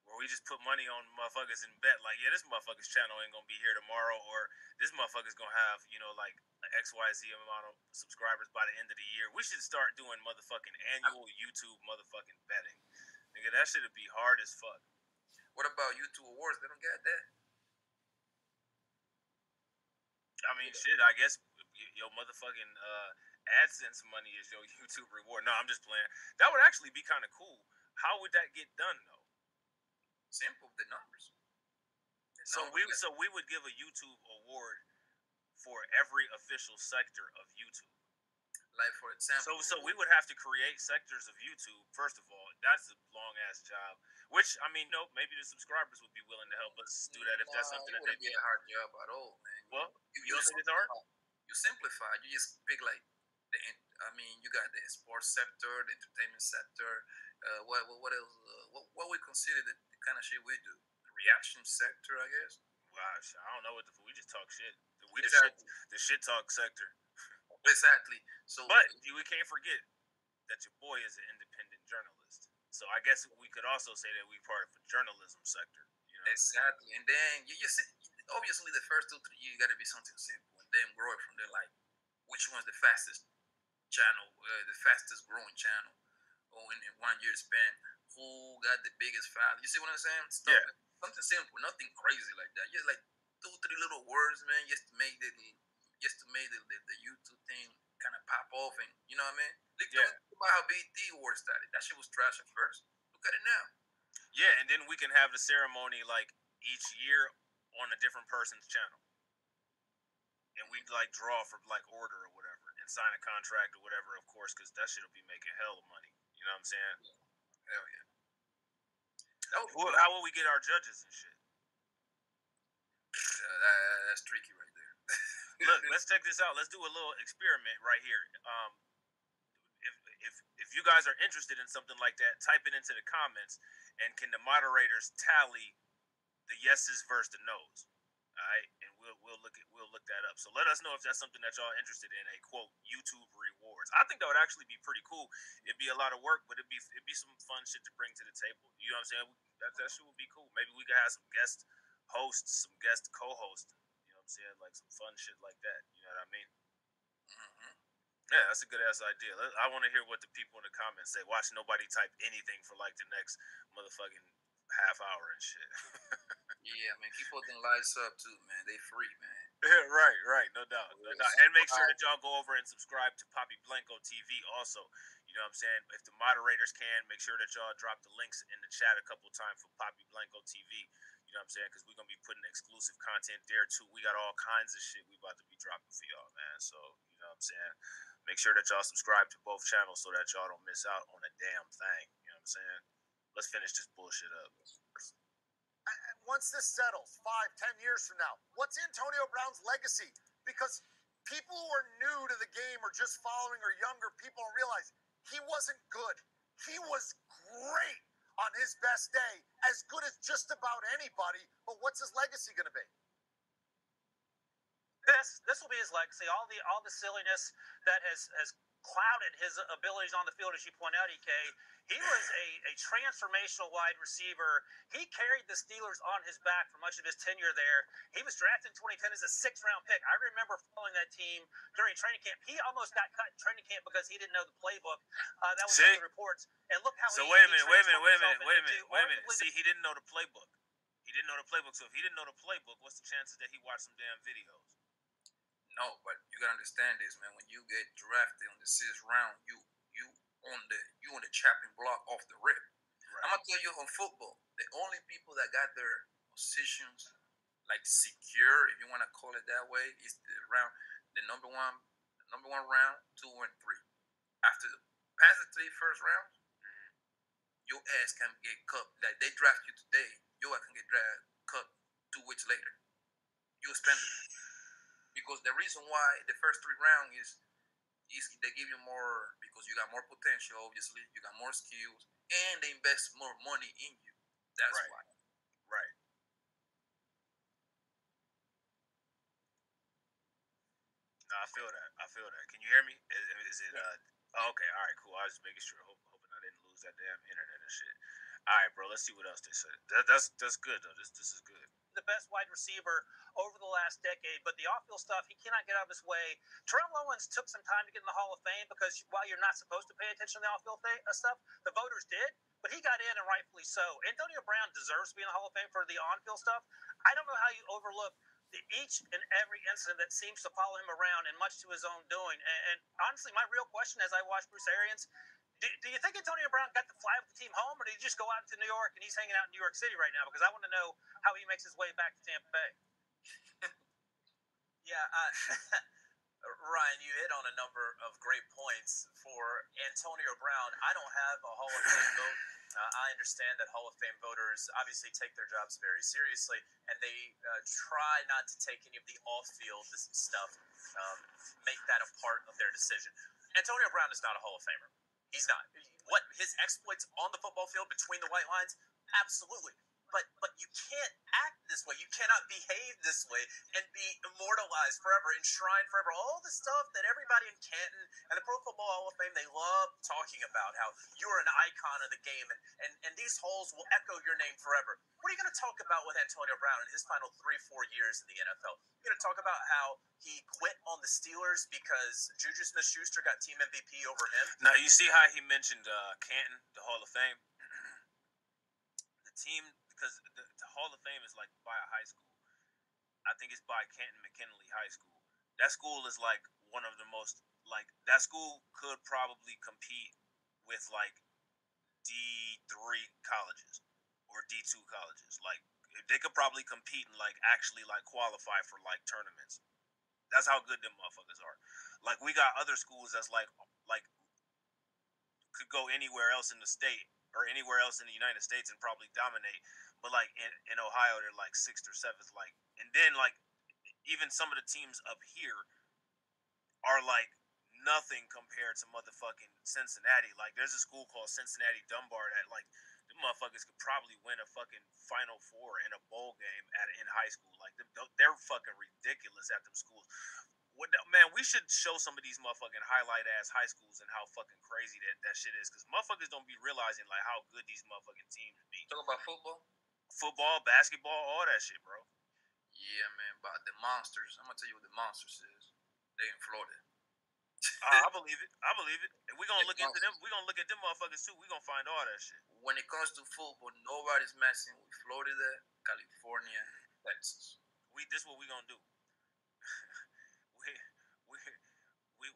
where we just put money on motherfuckers and bet like, yeah, this motherfucker's channel ain't gonna be here tomorrow, or this motherfucker's gonna have, like XYZ amount of subscribers by the end of the year. We should start doing motherfucking annual YouTube motherfucking betting. Nigga, that shit'd be hard as fuck. What about YouTube Awards? They don't get that. I mean, shit, I guess your motherfucking AdSense money is your YouTube reward. No, I'm just playing. That would actually be kind of cool. How would that get done, though? Simple, the numbers. So we would give a YouTube award for every official sector of YouTube. Like, for example. So we would have to create sectors of YouTube, first of all. That's a long-ass job. Which, I mean, no, maybe the subscribers would be willing to help us do that if that's something that they do. It wouldn't be a hard job at all, man. Well, you don't think it's hard? You simplify. You just pick, like, you got the sports sector, the entertainment sector. What else? What we consider the kind of shit we do? The reaction sector, I guess. Gosh, I don't know what we just talk shit. The shit talk sector. Exactly. So, but we can't forget that your boy is an independent journalist. So I guess we could also say that we're part of the journalism sector. You know? Exactly. And then you see, obviously the first 2-3 years you got to be something simple, and then grow it from there. Like, which one's the fastest channel, the fastest growing channel, or in 1 year span, who got the biggest file? You see what I'm saying? Something simple, nothing crazy like that. Just like 2-3 little words, man, just to make the YouTube thing kind of pop off, and you know what I mean? Think about how BT Awards started. That shit was trash at first. Look at it now. Yeah, and then we can have the ceremony like each year on a different person's channel, and we like draw for like order or whatever, and sign a contract or whatever, of course, because that shit'll be making hell of money. You know what I'm saying? Hell yeah. How will we get our judges and shit? That's tricky right there. Look, let's check this out. Let's do a little experiment right here. If you guys are interested in something like that, type it into the comments, and can the moderators tally the yeses versus the nos? All right, and we'll look that up. So let us know if that's something that y'all interested in. A quote YouTube rewards. I think that would actually be pretty cool. It'd be a lot of work, but it'd be some fun shit to bring to the table. You know what I'm saying? That shit would be cool. Maybe we could have some guest hosts, some guest co-hosts. You know what I'm saying? Like some fun shit like that. You know what I mean? Mm-hmm. Yeah, that's a good ass idea. I want to hear what the people in the comments say. Watch nobody type anything for like the next motherfucking half hour and shit. Yeah, man. Keep putting lights up too, man. They free, man. Right, no doubt. And make sure that y'all go over and subscribe to Poppy Blanco TV also. You know what I'm saying? If the moderators can, make sure that y'all drop the links in the chat a couple times for Poppy Blanco TV. You know what I'm saying? Because we're going to be putting exclusive content there too. We got all kinds of shit we about to be dropping for y'all, man. So, you know what I'm saying? Make sure that y'all subscribe to both channels so that y'all don't miss out on a damn thing. You know what I'm saying? Let's finish this bullshit up. Once this settles 5-10 years from now, what's Antonio Brown's legacy? Because people who are new to the game or just following or younger people don't realize he wasn't good. He was great on his best day, as good as just about anybody. But what's his legacy going to be? This will be his legacy. All the silliness that has clouded his abilities on the field, as you point out, EK. He was a transformational wide receiver. He carried the Steelers on his back for much of his tenure there. He was drafted in 2010 as a 6th-round pick. I remember following that team during training camp. He almost got cut in training camp because he didn't know the playbook. That was one of the reports. And look how So he wait a minute. See, See, he didn't know the playbook. He didn't know the playbook. So if he didn't know the playbook, what's the chances that he watched some damn videos? No, but you gotta understand this, man. When you get drafted on the 6th round, you on the chopping block off the rip. Right. I'm gonna tell you on football, the only people that got their positions like secure, if you want to call it that way, is the number one round, 2 and 3. After past the 3 first rounds, your ass can get cut. Like they draft you today, your ass can get cut 2 weeks later. You expendable. Because the reason why the first 3 rounds is they give you more because you got more potential, obviously. You got more skills, and they invest more money in you. That's right. why. Right. No, I feel that. Can you hear me? Is it? Oh, okay. All right. Cool. I was just making sure, hoping I didn't lose that damn internet and shit. All right, bro. Let's see what else they said. That's good though. This is good. The best wide receiver over the last decade, but the off-field stuff, he cannot get out of his way. Terrell Owens took some time to get in the Hall of Fame because while you're not supposed to pay attention to the off-field stuff, the voters did, but he got in, and rightfully so. Antonio Brown deserves to be in the Hall of Fame for the on-field stuff. I don't know how you overlook each and every incident that seems to follow him around, and much to his own doing. And honestly, my real question as I watch Bruce Arians, do you think Antonio Brown got to fly with the team home, or did he just go out to New York and he's hanging out in New York City right now? Because I want to know how he makes his way back to Tampa Bay. Yeah, Ryan, you hit on a number of great points for Antonio Brown. I don't have a Hall of Fame vote. I understand that Hall of Fame voters obviously take their jobs very seriously, and they try not to take any of the off-field stuff, make that a part of their decision. Antonio Brown is not a Hall of Famer. He's not. What his exploits on the football field between the white lines, absolutely. But you can't act this way. You cannot behave this way and be immortalized forever, enshrined forever. All the stuff that everybody in Canton and the Pro Football Hall of Fame, they love talking about, how you're an icon of the game and these halls will echo your name forever. What are you going to talk about with Antonio Brown in his final 3-4 years in the NFL? You're going to talk about how he quit on the Steelers because Juju Smith-Schuster got team MVP over him? Now, you see how he mentioned Canton, the Hall of Fame? The team, because the Hall of Fame is like by a high school. I think it's by Canton McKinley High School. That school is like one of the most, like, that school could probably compete with like D3 colleges or D2 colleges. Like, they could probably compete and like actually like qualify for like tournaments. That's how good them motherfuckers are. Like, we got other schools that's like could go anywhere else in the state or anywhere else in the United States and probably dominate. But like in Ohio, they're like 6th or 7th. Like, and then like even some of the teams up here are like nothing compared to motherfucking Cincinnati. Like, there's a school called Cincinnati Dunbar that like them motherfuckers could probably win a fucking Final Four in a bowl game in high school. Like they're fucking ridiculous at them schools. Man, we should show some of these motherfucking highlight ass high schools and how fucking crazy that shit is. Because motherfuckers don't be realizing like how good these motherfucking teams be. Talk about Football, basketball, all that shit, bro. Yeah, man. But the monsters, I'm gonna tell you what the monsters is. They in Florida. I believe it. And we're gonna look into them. We're gonna look at them motherfuckers too. We're gonna find all that shit. When it comes to football, nobody's messing with Florida, California, Texas. This is what we gonna do.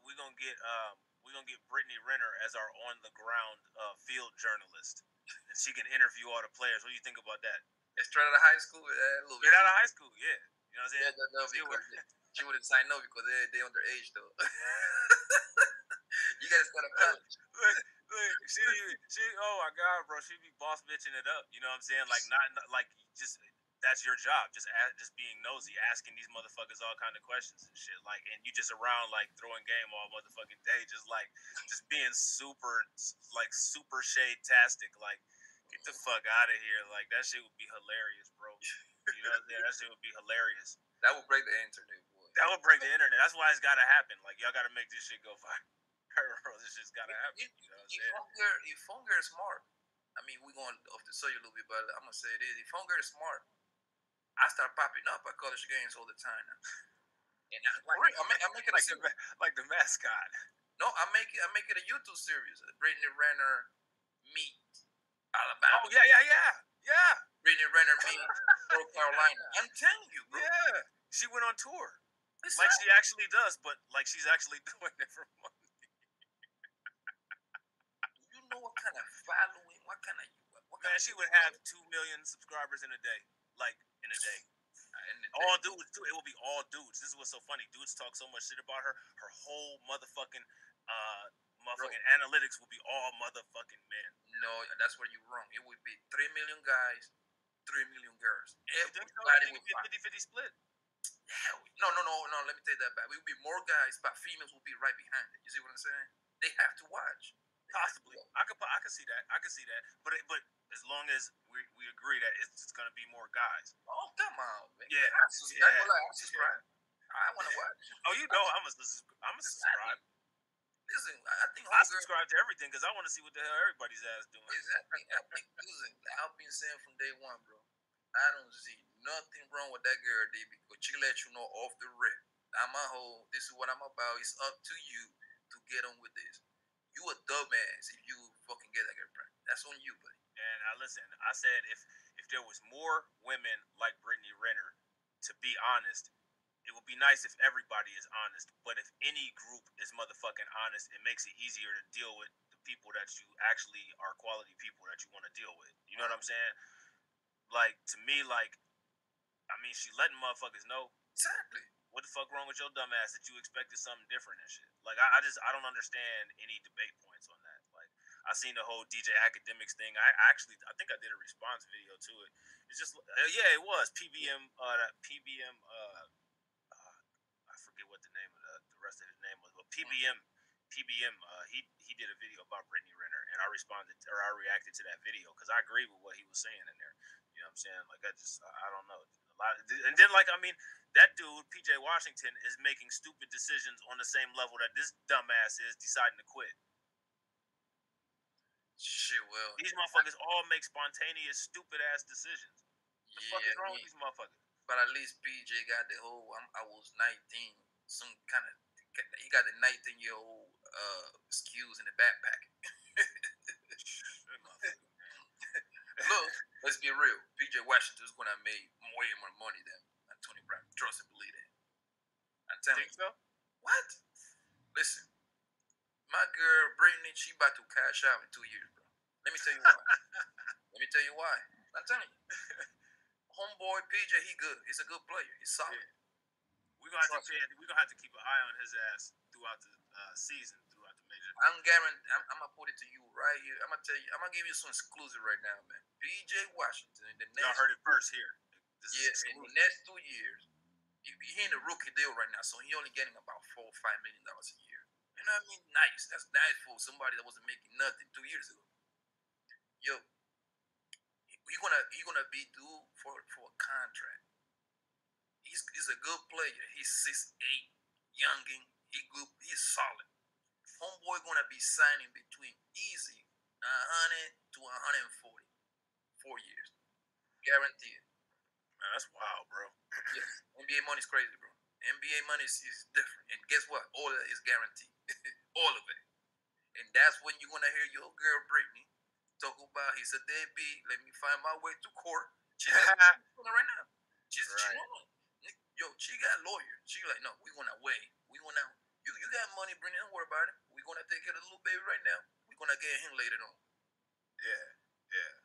we gonna get Brittany Renner as our on the ground field journalist, and she can interview all the players. What do you think about that? Straight out of high school, Straight out of high school, yeah. You know what I'm saying? Yeah, no, she wouldn't sign no because they underage though. You gotta start a college. Look, she. Oh my god, bro, she be boss bitching it up. You know what I'm saying? Like not like just. That's your job, just being nosy, asking these motherfuckers all kind of questions and shit. Like, and you just around like throwing game all motherfucking day, just being super shade-tastic. Like, get the fuck out of here. Like, that shit would be hilarious, bro. You know what I'm saying? That shit would be hilarious. That would break the internet, boy. That would break the internet. That's why it's gotta happen. Like, y'all gotta make this shit go viral. Bro, this shit's gotta happen. You know what I'm saying? If Unger is smart, I mean, we're going off the subject a little bit, but I'm gonna say it is. If Unger is smart, I start popping up at college games all the time now. And I'm making like the mascot. No, I'm making a YouTube series. Brittany Renner meet Alabama. Oh yeah. Brittany Renner meet North Carolina. I'm telling you, bro. Yeah, she went on tour. Like she actually does, but like she's actually doing it for money. You know what kind of following? Man, she would have 2 million subscribers in a day. Like, in a day. All dudes, too. It will be all dudes. This is what's so funny. Dudes talk so much shit about her. Her whole motherfucking analytics will be all motherfucking men. No, that's where you're wrong. It would be 3 million guys, 3 million girls. Everybody would be a 50-50 split. No. Let me take that back. It would be more guys, but females will be right behind it. You see what I'm saying? They have to watch. Possibly, I could see that. But as long as we agree that it's gonna be more guys. Oh come on, man. Yeah. I subscribe. I want to watch. Oh, you know, I'm a subscribe. Listen, I think I subscribe to everything because I want to see what the hell everybody's ass doing. Exactly. Listen, I've been saying from day one, bro. I don't see nothing wrong with that girl, D, because she let you know off the rip. I'm a hoe. This is what I'm about. It's up to you to get on with this. You a dumbass if you fucking get that girl pregnant. That's on you, buddy. And listen, I said if there was more women like Brittany Renner, to be honest, it would be nice if everybody is honest. But if any group is motherfucking honest, it makes it easier to deal with the people that you actually are quality people that you want to deal with. You know what I'm saying? Like, to me, like, I mean, she letting motherfuckers know. Exactly. What the fuck wrong with your dumb ass that you expected something different and shit? Like, I don't understand any debate points on that. Like, I seen the whole DJ Academics thing. I think I did a response video to it. It's just, yeah, it was PBM. I forget what the name of the rest of his name was, but PBM. He did a video about Brittany Renner, and I reacted to that video because I agree with what he was saying in there. You know what I'm saying? Like, I don't know. And then, like, I mean, that dude, PJ Washington, is making stupid decisions on the same level that this dumbass is deciding to quit. Shit, well. These motherfuckers all make spontaneous, stupid-ass decisions. What the fuck is wrong with these motherfuckers? But at least PJ got the whole, I was 19, some kind of, he got the 19-year-old excuse in the backpack. Look, let's be real. PJ Washington is going to make way more money than Antonio Brown. Trust and believe that. I'm telling you. So? What? Listen, my girl Brittany, she about to cash out in 2 years, bro. Let me tell you why. I'm telling you. Homeboy PJ, he good. He's a good player. He's solid. Yeah. We're gonna have to keep an eye on his ass throughout the season, throughout the major. I'm gonna put it to you right here. I'm gonna give you some exclusive right now, man. PJ Washington in the next. Y'all heard it first here. In the next 2 years, he in a rookie deal right now, so he only getting about $4 or $5 million a year. You know what I mean? Nice. That's nice for somebody that wasn't making nothing 2 years ago. Yo, He gonna be due for a contract. He's a good player. He's 6'8", youngin. He good. He's solid. Homeboy gonna be signing between easy 100 to 140, 4 years, guaranteed. Man, that's wild, bro. Yeah, NBA money's crazy, bro. NBA money is different, and guess what? All of it is guaranteed, all of it. And that's when you're gonna hear your girl Brittany talk about he's a deadbeat. Let me find my way to court. She's right now. She's right. Yo, she got lawyers. She like, no, we gonna wait. We gonna you got money, Brittany. Don't worry about it. We gonna take care of the little baby right now. We gonna get him later on. Yeah.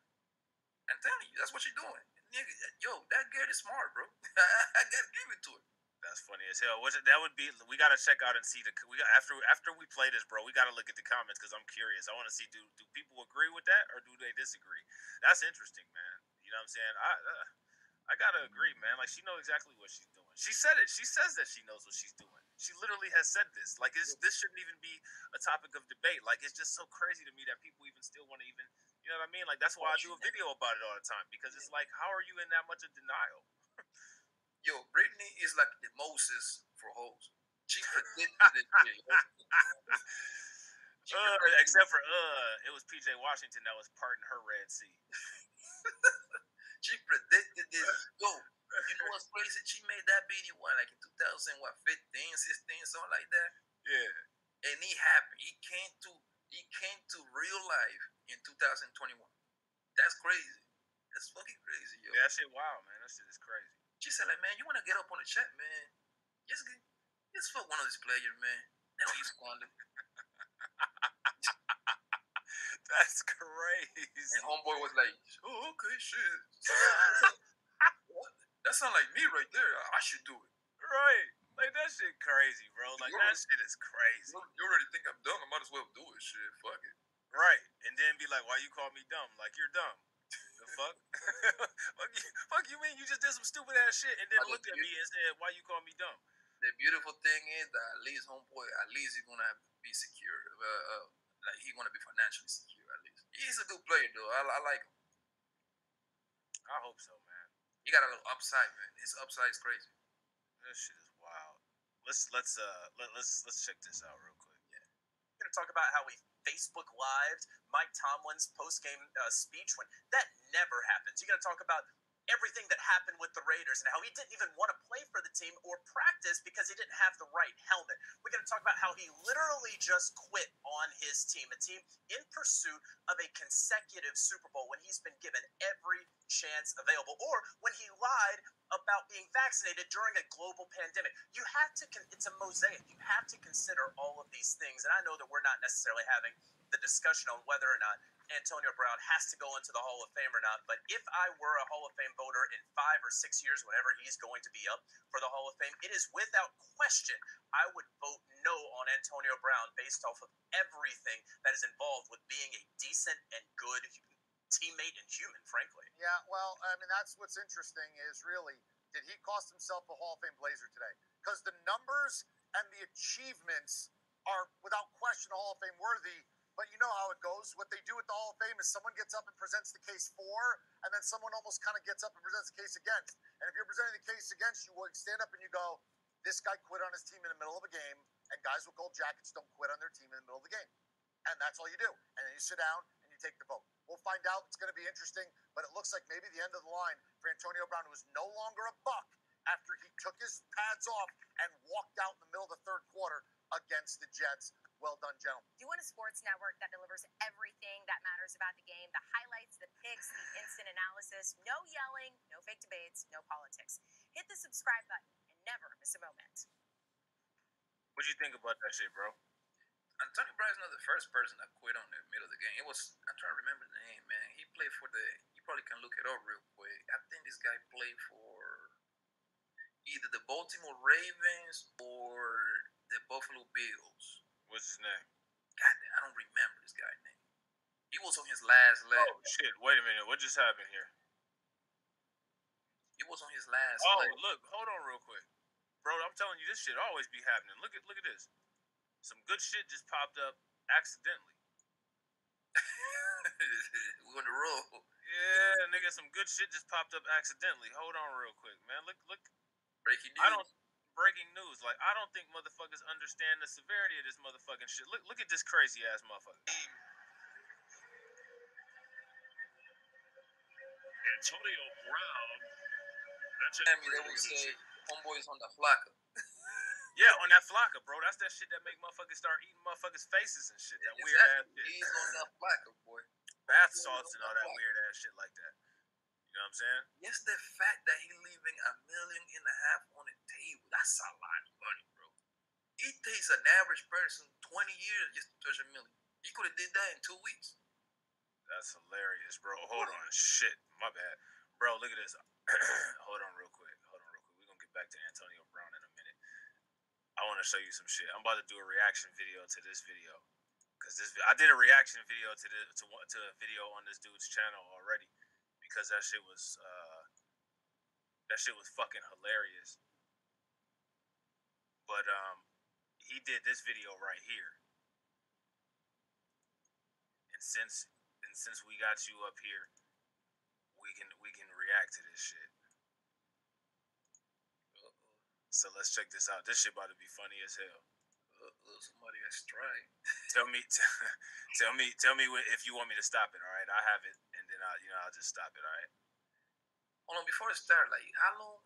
I'm telling you, that's what she's doing. Nigga, yo, that girl is smart, bro. I gotta give it to her. That's funny as hell. That would be. We gotta check out and see after we play this, bro. We gotta look at the comments because I'm curious. I want to see do people agree with that or do they disagree? That's interesting, man. You know what I'm saying? I gotta agree, man. Like she knows exactly what she's doing. She said it. She says that she knows what she's doing. She literally has said this. Like this shouldn't even be a topic of debate. Like it's just so crazy to me that people even still want to even. You know what I mean? Like that's why I do a video about it all the time because it's like, how are you in that much of denial? Yo, Brittany is like the Moses for hoes. She predicted it. Except for it was PJ Washington that was parting her Red Sea. She predicted this. Yo, you know what's crazy? She made that video like in 2015, 16, something like that. Yeah. And it happened. He came to real life in 2021. That's crazy. That's fucking crazy, yo. Yeah, that shit wild, man. That shit is crazy. She said, like, man, you want to get up on the chat, man? Just fuck one of these players, man. They don't use condom. That's crazy. And homeboy was like, oh, okay, shit. That sound like me right there. I should do it. Right. Like, that shit crazy, bro. Like, that shit is crazy. You already think I'm dumb. I might as well do it, shit. Fuck it. Right. And then be like, why you call me dumb? Like, you're dumb. The fuck? fuck you mean you just did some stupid ass shit and then looked at me and said, why you call me dumb? The beautiful thing is that at least homeboy, he's gonna be secure. Like he's gonna be financially secure at least. He's a good player though. I like him. I hope so, man. He got a little upside, man. His upside is crazy. This shit is wild. Let's check this out real quick. Yeah. We're gonna talk about how we Facebook Lived Mike Tomlin's post-game speech when that never happens. You're gonna talk about everything that happened with the Raiders and how he didn't even want to play for the team or practice because he didn't have the right helmet. We're going to talk about how he literally just quit on his team, a team in pursuit of a consecutive Super Bowl when he's been given every chance available, or when he lied about being vaccinated during a global pandemic. You have to, it's a mosaic. You have to consider all of these things. And I know that we're not necessarily having the discussion on whether or not Antonio Brown has to go into the Hall of Fame or not, but if I were a Hall of Fame voter in 5 or 6 years, whenever he's going to be up for the Hall of Fame, it is without question I would vote no on Antonio Brown based off of everything that is involved with being a decent and good teammate and human, frankly. Yeah, well, I mean, that's what's interesting is really, did he cost himself a Hall of Fame Blazer today? Because the numbers and the achievements are without question Hall of Fame worthy. But you know how it goes. What they do at the Hall of Fame is someone gets up and presents the case for, and then someone almost kind of gets up and presents the case against. And if you're presenting the case against, you stand up and you go, this guy quit on his team in the middle of a game, and guys with gold jackets don't quit on their team in the middle of the game. And that's all you do. And then you sit down and you take the vote. We'll find out. It's going to be interesting, but it looks like maybe the end of the line for Antonio Brown, who is no longer a Buck after he took his pads off and walked out in the middle of the third quarter against the Jets. Well done, gentlemen. Doing a sports network that delivers everything that matters about the game, the highlights, the picks, the instant analysis, no yelling, no fake debates, no politics. Hit the subscribe button and never miss a moment. What do you think about that shit, bro? Antonio Brown's not the first person that quit on the middle of the game. I'm trying to remember the name, man. He played for you probably can look it up real quick. I think this guy played for either the Baltimore Ravens or the Buffalo Bills. What's his name? God damn, I don't remember this guy's name. He was on his last leg. Oh, shit. Wait a minute. What just happened here? He was on his last leg. Look. Hold on real quick. Bro, I'm telling you, this shit always be happening. Look at this. Some good shit just popped up accidentally. We're on the roll. Yeah, nigga, some good shit just popped up accidentally. Hold on real quick, man. Look. Breaking news. Breaking news. Like, I don't think motherfuckers understand the severity of this motherfucking shit. Look at this crazy ass motherfucker. Antonio Brown. That's it. I mean, they would say homeboys on the Flacco. Yeah, on that Flocka, bro. That's that shit that make motherfuckers start eating motherfuckers' faces and shit. That weird ass shit. He's on that Flacco, boy. Bath salts and all that weird ass shit like that. You know what I'm saying? Yes, the fact that he's leaving $1.5 million on the table, that's a lot of money, bro. It takes an average person 20 years just to touch $1 million. He could have did that in 2 weeks. That's hilarious, bro. Hold on. Shit. My bad. Bro, look at this. Hold on real quick. We're going to get back to Antonio Brown in a minute. I want to show you some shit. I'm about to do a reaction video to this video. Because I did a reaction video to a video on this dude's channel already. Because that shit was fucking hilarious. But he did this video right here. And since we got you up here, we can react to this shit. So let's check this out. This shit about to be funny as hell. Somebody got strike. Tell me if you want me to stop it. All right, I have it, and then I'll just stop it. All right. Hold on, before I start, like, how long?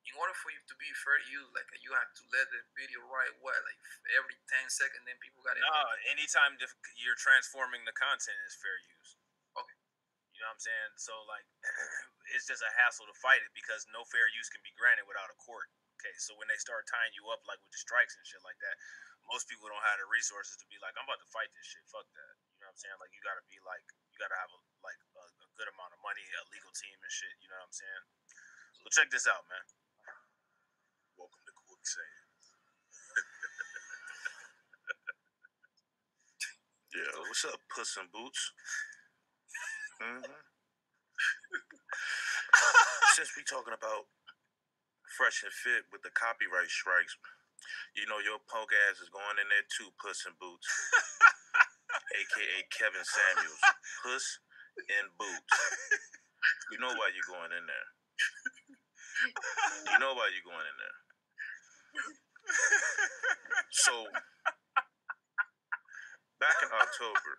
In order for you to be fair use, like, you have to let the video ride like every 10 seconds, then people got it. No, anytime you're transforming the content is fair use. Okay. You know what I'm saying? So, like, it's just a hassle to fight it because no fair use can be granted without a court. Okay, so when they start tying you up, like, with the strikes and shit like that, most people don't have the resources to be like, I'm about to fight this shit. Fuck that. You know what I'm saying? Like, you gotta have a good amount of money, a legal team and shit. You know what I'm saying? So check this out, man. Welcome to quicksand. Yeah, what's up, Puss in Boots? Since we talking about fresh and fit with the copyright strikes, you know your punk ass is going in there too, Puss in Boots, aka Kevin Samuels, Puss in Boots. You know why you're going in there. You know why you're going in there. So, back in October,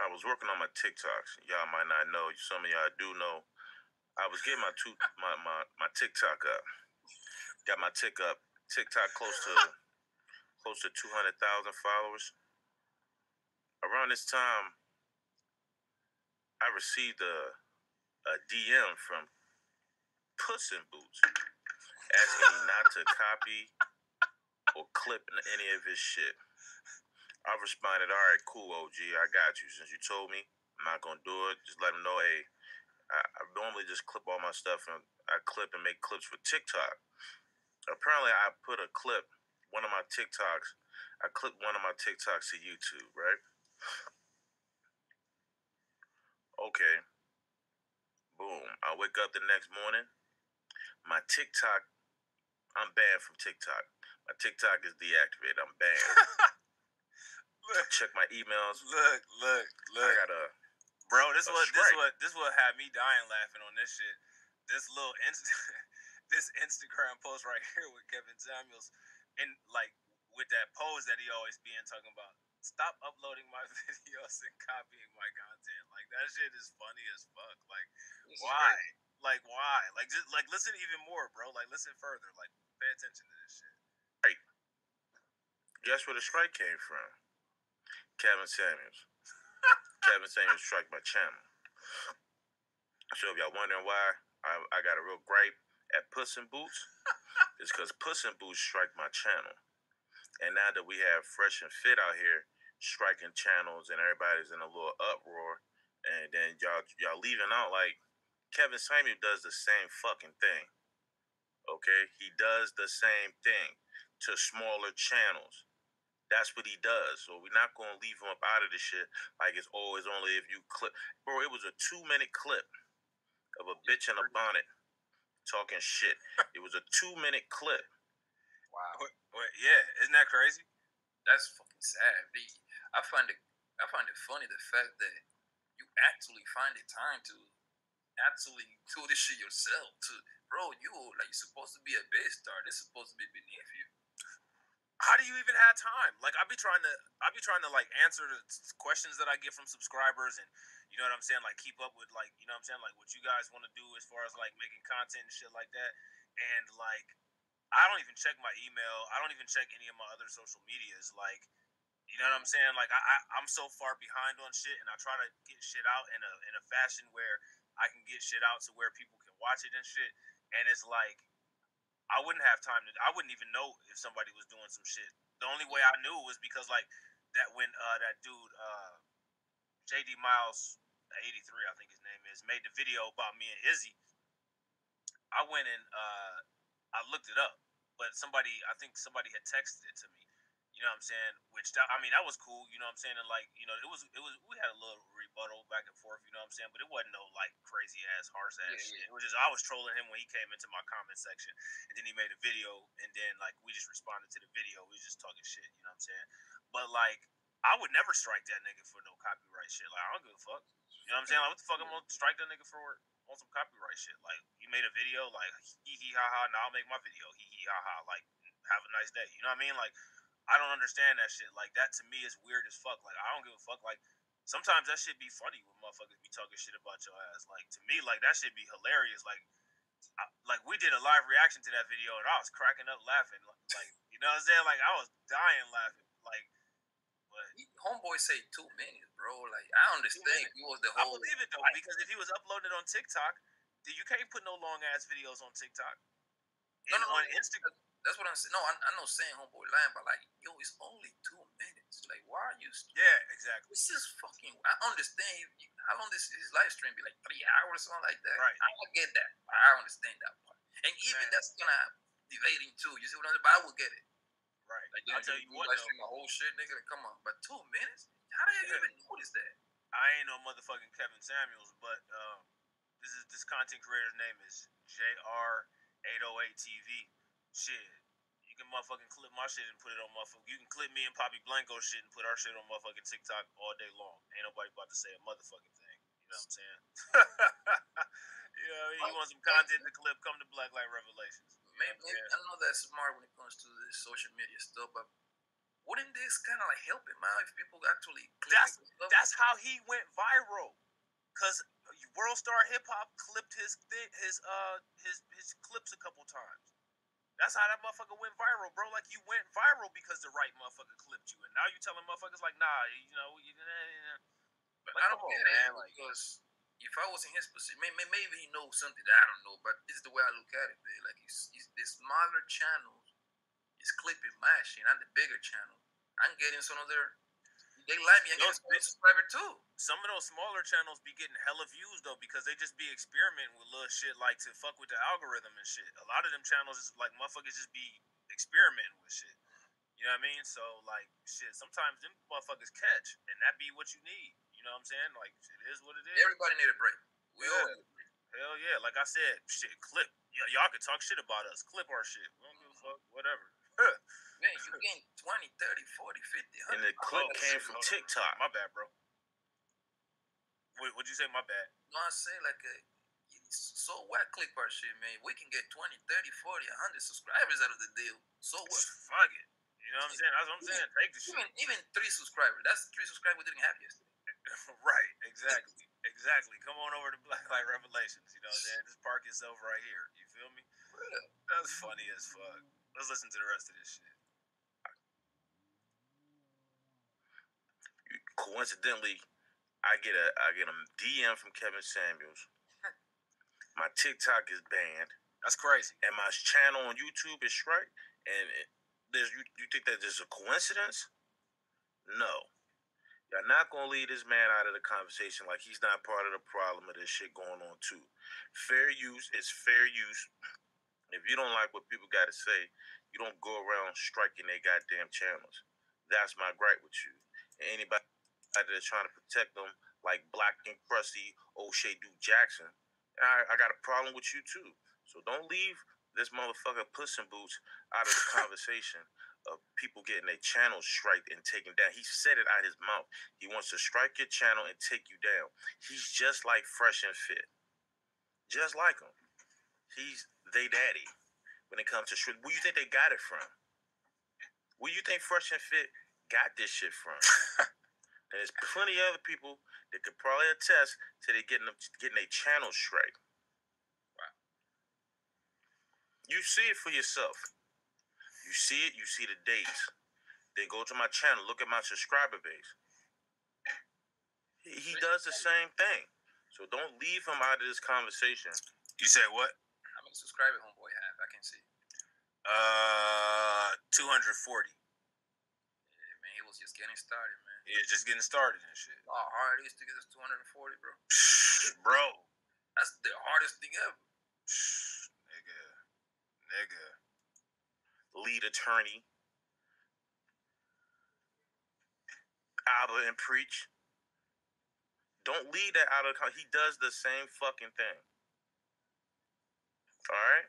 I was working on my TikToks. Y'all might not know. Some of y'all do know. I was getting my TikTok up. Got my TikTok close to 200,000 followers. Around this time, I received a DM from Puss in Boots asking me not to copy or clip any of his shit. I responded, all right, cool, OG, I got you. Since you told me, I'm not going to do it. Just let him know, hey, I normally just clip all my stuff, and I clip and make clips for TikTok. Apparently, I put a clip, I clipped one of my TikToks to YouTube, right? Okay. Boom. I wake up the next morning. My TikTok, I'm banned from TikTok. My TikTok is deactivated. I'm banned. Check my emails. Look. I got bro, this what had me dying laughing on this shit. This little this Instagram post right here with Kevin Samuels, and like with that pose that he always be in, talking about stop uploading my videos and copying my content. Like, that shit is funny as fuck. Like, why? Like, why? Like, just like listen even more, bro. Like, listen further. Like, pay attention to this shit. Right. Guess where the strike came from? Kevin Samuels. Kevin Samuels struck my channel. So if y'all wondering why I got a real gripe at Puss in Boots, it's because Puss in Boots strike my channel. And now that we have Fresh and Fit out here striking channels and everybody's in a little uproar, and then y'all leaving out, like, Kevin Samuels does the same fucking thing. Okay? He does the same thing to smaller channels. That's what he does. So we're not going to leave him up out of this shit like it's always only if you clip. Bro, it was a 2-minute clip of a bitch in a bonnet talking shit. It was a 2-minute clip. Wow. Yeah, isn't that crazy? That's fucking sad. I find it funny, the fact that you actually find the time to actually do this shit yourself. Bro, you're supposed to be a big star. They're supposed to be beneath you. How do you even have time? Like I be trying to like answer the questions that I get from subscribers, and you know what I'm saying, like keep up with like, you know what I'm saying, like what you guys want to do as far as like making content and shit like that. And like I don't even check my email. I don't even check any of my other social medias. Like, you know what I'm saying? Like I'm so far behind on shit, and I try to get shit out in a fashion where I can get shit out to where people can watch it and shit. And it's like I wouldn't have time to. I wouldn't even know if somebody was doing some shit. The only way I knew was because like that when that dude JD Miles 83, I think his name is, made the video about me and Izzy. I went and I looked it up, but I think somebody had texted it to me. You know what I'm saying? That was cool. You know what I'm saying? And like, you know, it was. We had a little rebuttal back and forth. You know what I'm saying? But it wasn't no like crazy ass, harsh ass shit. It was just I was trolling him when he came into my comment section, and then he made a video, and then like we just responded to the video. We was just talking shit. You know what I'm saying? But like, I would never strike that nigga for no copyright shit. Like I don't give a fuck. You know what I'm saying? Like what the fuck I'm gonna strike that nigga for on some copyright shit? Like you made a video, like hee hee ha ha. Now I'll make my video hee hee ha ha. Like have a nice day. You know what I mean? Like. I don't understand that shit. Like that to me is weird as fuck. Like I don't give a fuck. Like sometimes that shit be funny when motherfuckers be talking shit about your ass. Like to me, like that shit be hilarious. Like we did a live reaction to that video and I was cracking up laughing. Like you know what I'm saying? Like I was dying laughing. Like, but Homeboy say 2 minutes, bro. Like I understand he was the I whole. believe it though because if he was uploaded on TikTok, you can't put no long ass videos on TikTok. And on Instagram. That's what I'm saying. No, I know saying homeboy lying, but like, yo, it's only 2 minutes. Like, why are you? Yeah, exactly. This is fucking. I understand. How long his live stream be? Like 3 hours or something like that. Right. I will get that. I understand that part. And even that's gonna debating too. You see what I'm saying? But I will get it. Right. Like, I'll tell you what. Live stream my whole shit, nigga. Come on. But 2 minutes? How the hell you even notice that? I ain't no motherfucking Kevin Samuels, but this content creator's name is JR808TV. Shit, you can motherfucking clip my shit and put it on motherfucking. You can clip me and Poppy Blanco shit and put our shit on motherfucking TikTok all day long. Ain't nobody about to say a motherfucking thing. You know what I'm saying? You know, you want some content to clip? Come to Black Light Revelations. Maybe I know that's smart when it comes to this social media stuff, but wouldn't this kind of like help him out if people actually? That's how he went viral. Cause World Star Hip Hop clipped his clips a couple times. That's how that motherfucker went viral, bro. Like, you went viral because the right motherfucker clipped you. And now you telling motherfuckers, like, nah, you know. But like, I don't get it, man. Because if I was in his position, maybe he knows something that I don't know, but this is the way I look at it, man. Like, the smaller channels is clipping my shit. I'm the bigger channel. I'm getting some of their. They like me and get a subscriber too. Some of those smaller channels be getting hella views though because they just be experimenting with little shit like to fuck with the algorithm and shit. A lot of them channels is like motherfuckers just be experimenting with shit. You know what I mean? So like shit, sometimes them motherfuckers catch and that be what you need. You know what I'm saying? Like it is what it is. Everybody need a break. We all need a break. Hell yeah. Like I said, shit, clip. Y'all can talk shit about us. Clip our shit. We don't give a fuck. Whatever. Man, you getting 20, 30, 40, 50, 100. And the clip came from TikTok. My bad, bro. What'd you say? My bad. No, I say like so what clip our shit, man? We can get 20, 30, 40, 100 subscribers out of the deal. So what? Fuck it. You know what I'm saying? That's what I'm saying. Take the shit. Even 3 subscribers. That's 3 subscribers we didn't have yesterday. Right. Exactly. Exactly. Come on over to Black Light Revelations. You know what I'm saying? Just park yourself right here. You feel me? Yeah. That's funny as fuck. Let's listen to the rest of this shit. Coincidentally, I get a DM from Kevin Samuels. My TikTok is banned. That's crazy. And my channel on YouTube is strike. And you think that there's a coincidence? No. Y'all not gonna leave this man out of the conversation like he's not part of the problem of this shit going on too. Fair use is fair use. If you don't like what people got to say, you don't go around striking their goddamn channels. That's my gripe with you. And anybody that's trying to protect them, like Black and Crusty, O'Shea Duke Jackson, I got a problem with you too. So don't leave this motherfucker Puss in Boots out of the conversation of people getting their channel striked and taken down. He said it out his mouth. He wants to strike your channel and take you down. He's just like Fresh and Fit. Just like him. He's they daddy when it comes to shit. Where you think they got it from? Where you think Fresh and Fit got this shit from? And there's plenty of other people that could probably attest to they getting their channel straight. Wow. You see it for yourself. You see it, you see the dates. Then go to my channel, look at my subscriber base. He does the same thing. So don't leave him out of this conversation. You said what? How many subscribers homeboy have? I can see. 240. Yeah, man, he was just getting started, man. Yeah, just getting started and shit. How hard it is to get this 240, bro. Bro. That's the hardest thing ever. Nigga. Lead attorney. Abba and preach. Don't leave that out of the He does the same fucking thing. Alright?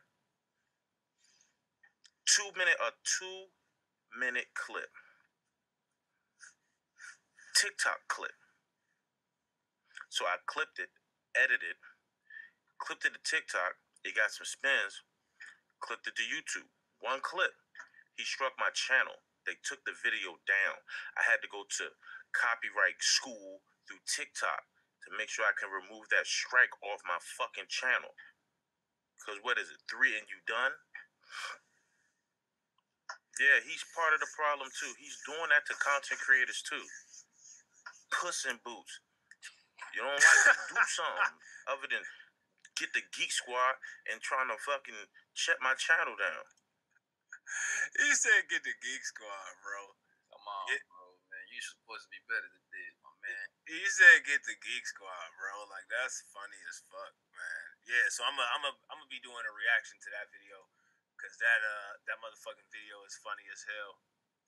2 minute clip. TikTok clip. So I clipped it, edited, clipped it to TikTok. It got some spins. Clipped it to YouTube. One clip. He struck my channel. They took the video down. I had to go to copyright school through TikTok to make sure I can remove that strike off my fucking channel. Because what is it, 3 and you done? Yeah, he's part of the problem too. He's doing that to content creators too. Puss in Boots. You don't like to do something other than get the Geek Squad and trying to fucking shut my channel down. He said get the Geek Squad, bro. Come on, bro, man. You supposed to be better than this, my man. He said get the Geek Squad, bro. Like, that's funny as fuck, man. Yeah, so I'm gonna be doing a reaction to that video. Cause that motherfucking video is funny as hell.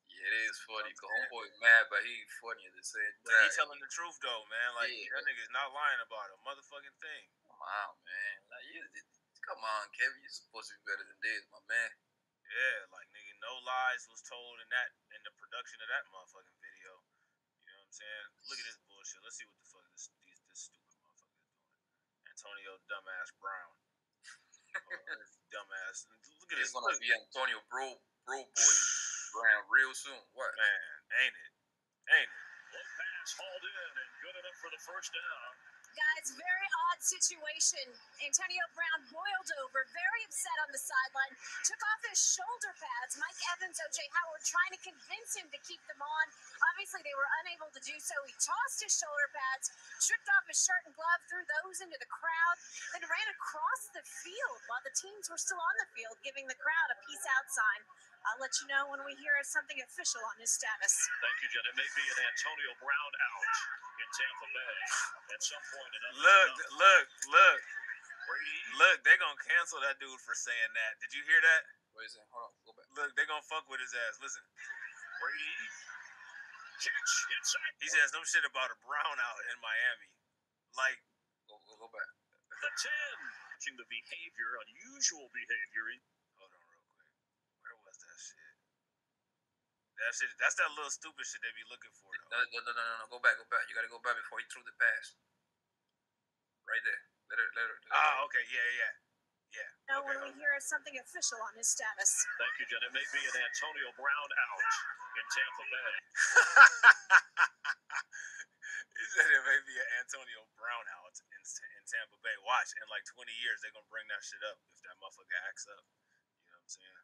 Yeah, it is funny. Cause homeboy mad, but he funny at the same time. But he telling the truth though, man. Like that nigga's not lying about a motherfucking thing. Come on, man. Like, come on, Kevin. You're supposed to be better than this, my man. Yeah, like nigga, no lies was told in the production of that motherfucking video. You know what I'm saying? Look at this bullshit. Let's see what the fuck this stupid motherfucker is doing. Antonio dumbass Brown. Dumbass. Look at this. It's gonna be Antonio Bro Boy Brown real soon. What? Man, ain't it? One pass hauled in and good enough for the first down. Guys, very odd situation. Antonio Brown boiled over, very upset on the sideline, took off his shoulder pads. Mike Evans, O.J. Howard trying to convince him to keep them on. Obviously, they were unable to do so. He tossed his shoulder pads, stripped off his shirt and glove, threw those into the crowd, then ran across the field while the teams were still on the field, giving the crowd a peace out sign. I'll let you know when we hear something official on his status. Thank you, Jen. It may be an Antonio Brown out in Tampa Bay at some point. Look, they gonna cancel that dude for saying that. Did you hear that? What is it? Hold on, go back. Look, they gonna fuck with his ass. Listen. Brady. Catch inside. He says some shit about a Brown out in Miami. Like, Go back. The 10. Watching the behavior, unusual behavior. Hold on real quick. Where was that shit? That's that little stupid shit they be looking for, though. No. Go back. You gotta go back before he threw the pass. Right there. Let her. Okay. Yeah. Now when we hear something official on his status. Thank you, Jen. It may be an Antonio Brown out in Tampa Bay. He said it may be an Antonio Brown out in Tampa Bay. Watch, in like 20 years, they're gonna bring that shit up if that motherfucker acts up. You know what I'm saying?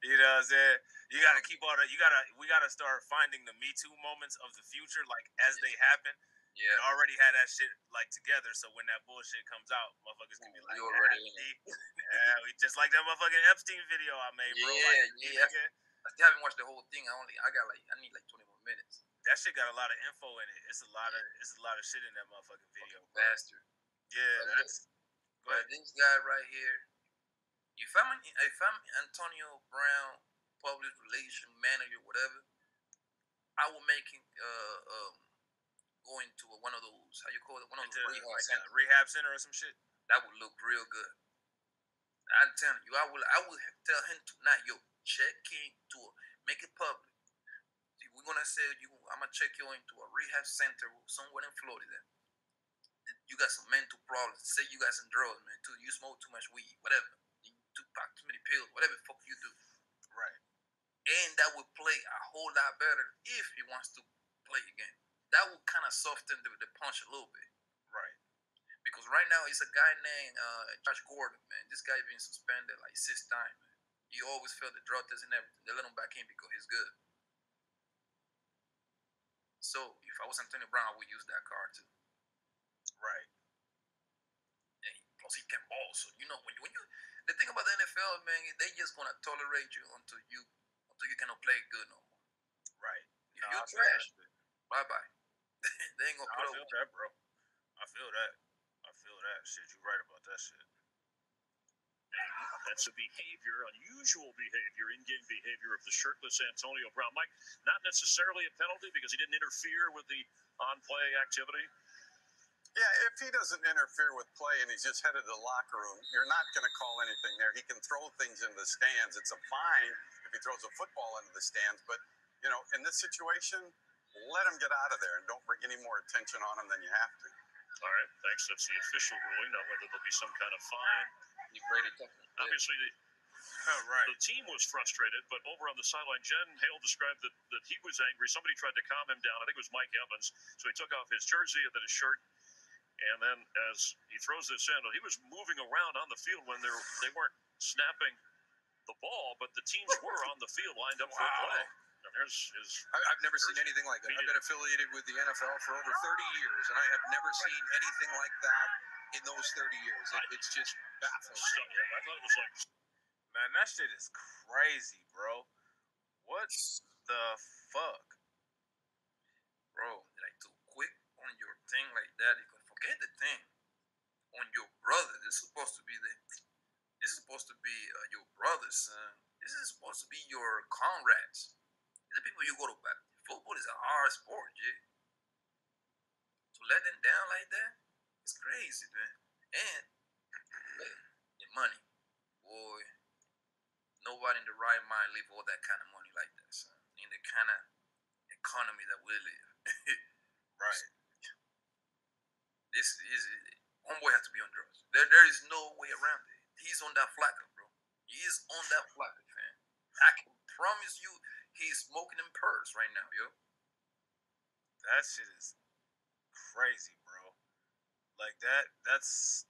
You know what I'm saying? You gotta keep all that. We gotta start finding the Me Too moments of the future, like as they happen. Yeah. We already had that shit like together, so when that bullshit comes out, motherfuckers can be like, you already yeah, we just like that motherfucking Epstein video I made, bro. Yeah. I still haven't watched the whole thing. I need like 20 more minutes. That shit got a lot of info in it. It's a lot of shit in that motherfucking video. Bastard. Yeah, that's. But this guy right here, if I'm Antonio Brown, public relation manager, whatever, I will make him go into one of those, how you call it, one of those rehab center or some shit. That would look real good. I'm telling you, I will tell him tonight, yo, check into make it public. We're gonna say I'm gonna check you into a rehab center somewhere in Florida. You got some mental problems. Say you got some drugs, man. Too, you smoke too much weed, whatever. You pop too many pills, whatever the fuck you do. Right. And that would play a whole lot better if he wants to play again. That would kind of soften the punch a little bit. Right. Because right now it's a guy named Josh Gordon, man. This guy been suspended like 6 times, man. He always failed the drug test and everything. They let him back in because he's good. So if I was Antonio Brown, I would use that card too. Right. And plus he can ball. So you know when you the thing about the NFL, man, they just gonna tolerate you until you cannot play good no more. Right. If you trash, bye bye. They ain't gonna put up. I feel that, bro. I feel that. Shit, you right about that shit. That's a behavior, unusual behavior, in-game behavior of the shirtless Antonio Brown. Mike, not necessarily a penalty because he didn't interfere with the on-play activity. Yeah, if he doesn't interfere with play and he's just headed to the locker room, you're not going to call anything there. He can throw things into the stands. It's a fine if he throws a football into the stands. But, in this situation, let him get out of there and don't bring any more attention on him than you have to. All right, thanks. That's the official ruling. Now, whether there'll be some kind of fine. Obviously, the team was frustrated, but over on the sideline, Jen Hale described that he was angry. Somebody tried to calm him down. I think it was Mike Evans. So he took off his jersey and then his shirt. And then as he throws this in, he was moving around on the field when they weren't snapping the ball, but the teams were on the field lined up for a play. And there's his. I've never seen anything like that. I've been affiliated with the NFL for over 30 years, and I have never seen anything like that in those 30 years. It's just baffling. I thought it was like. Man, that shit is crazy, bro. What the fuck? Bro, like too quick on your thing like that, you can forget the thing. On your brother, this is supposed to be your brother, son. This is supposed to be your comrades. These are people you go to back. Football is a hard sport, G. To let them down like that, it's crazy, man. And the money, boy. Nobody in the right mind leave all that kind of money like that, son. In the kind of economy that we live. Right. This is homeboy has to be on drugs. There is no way around it. He's on that flacker, bro. He is on that flacker, fam. I can promise you, he's smoking them purrs right now, yo. That shit is crazy, bro. Like that's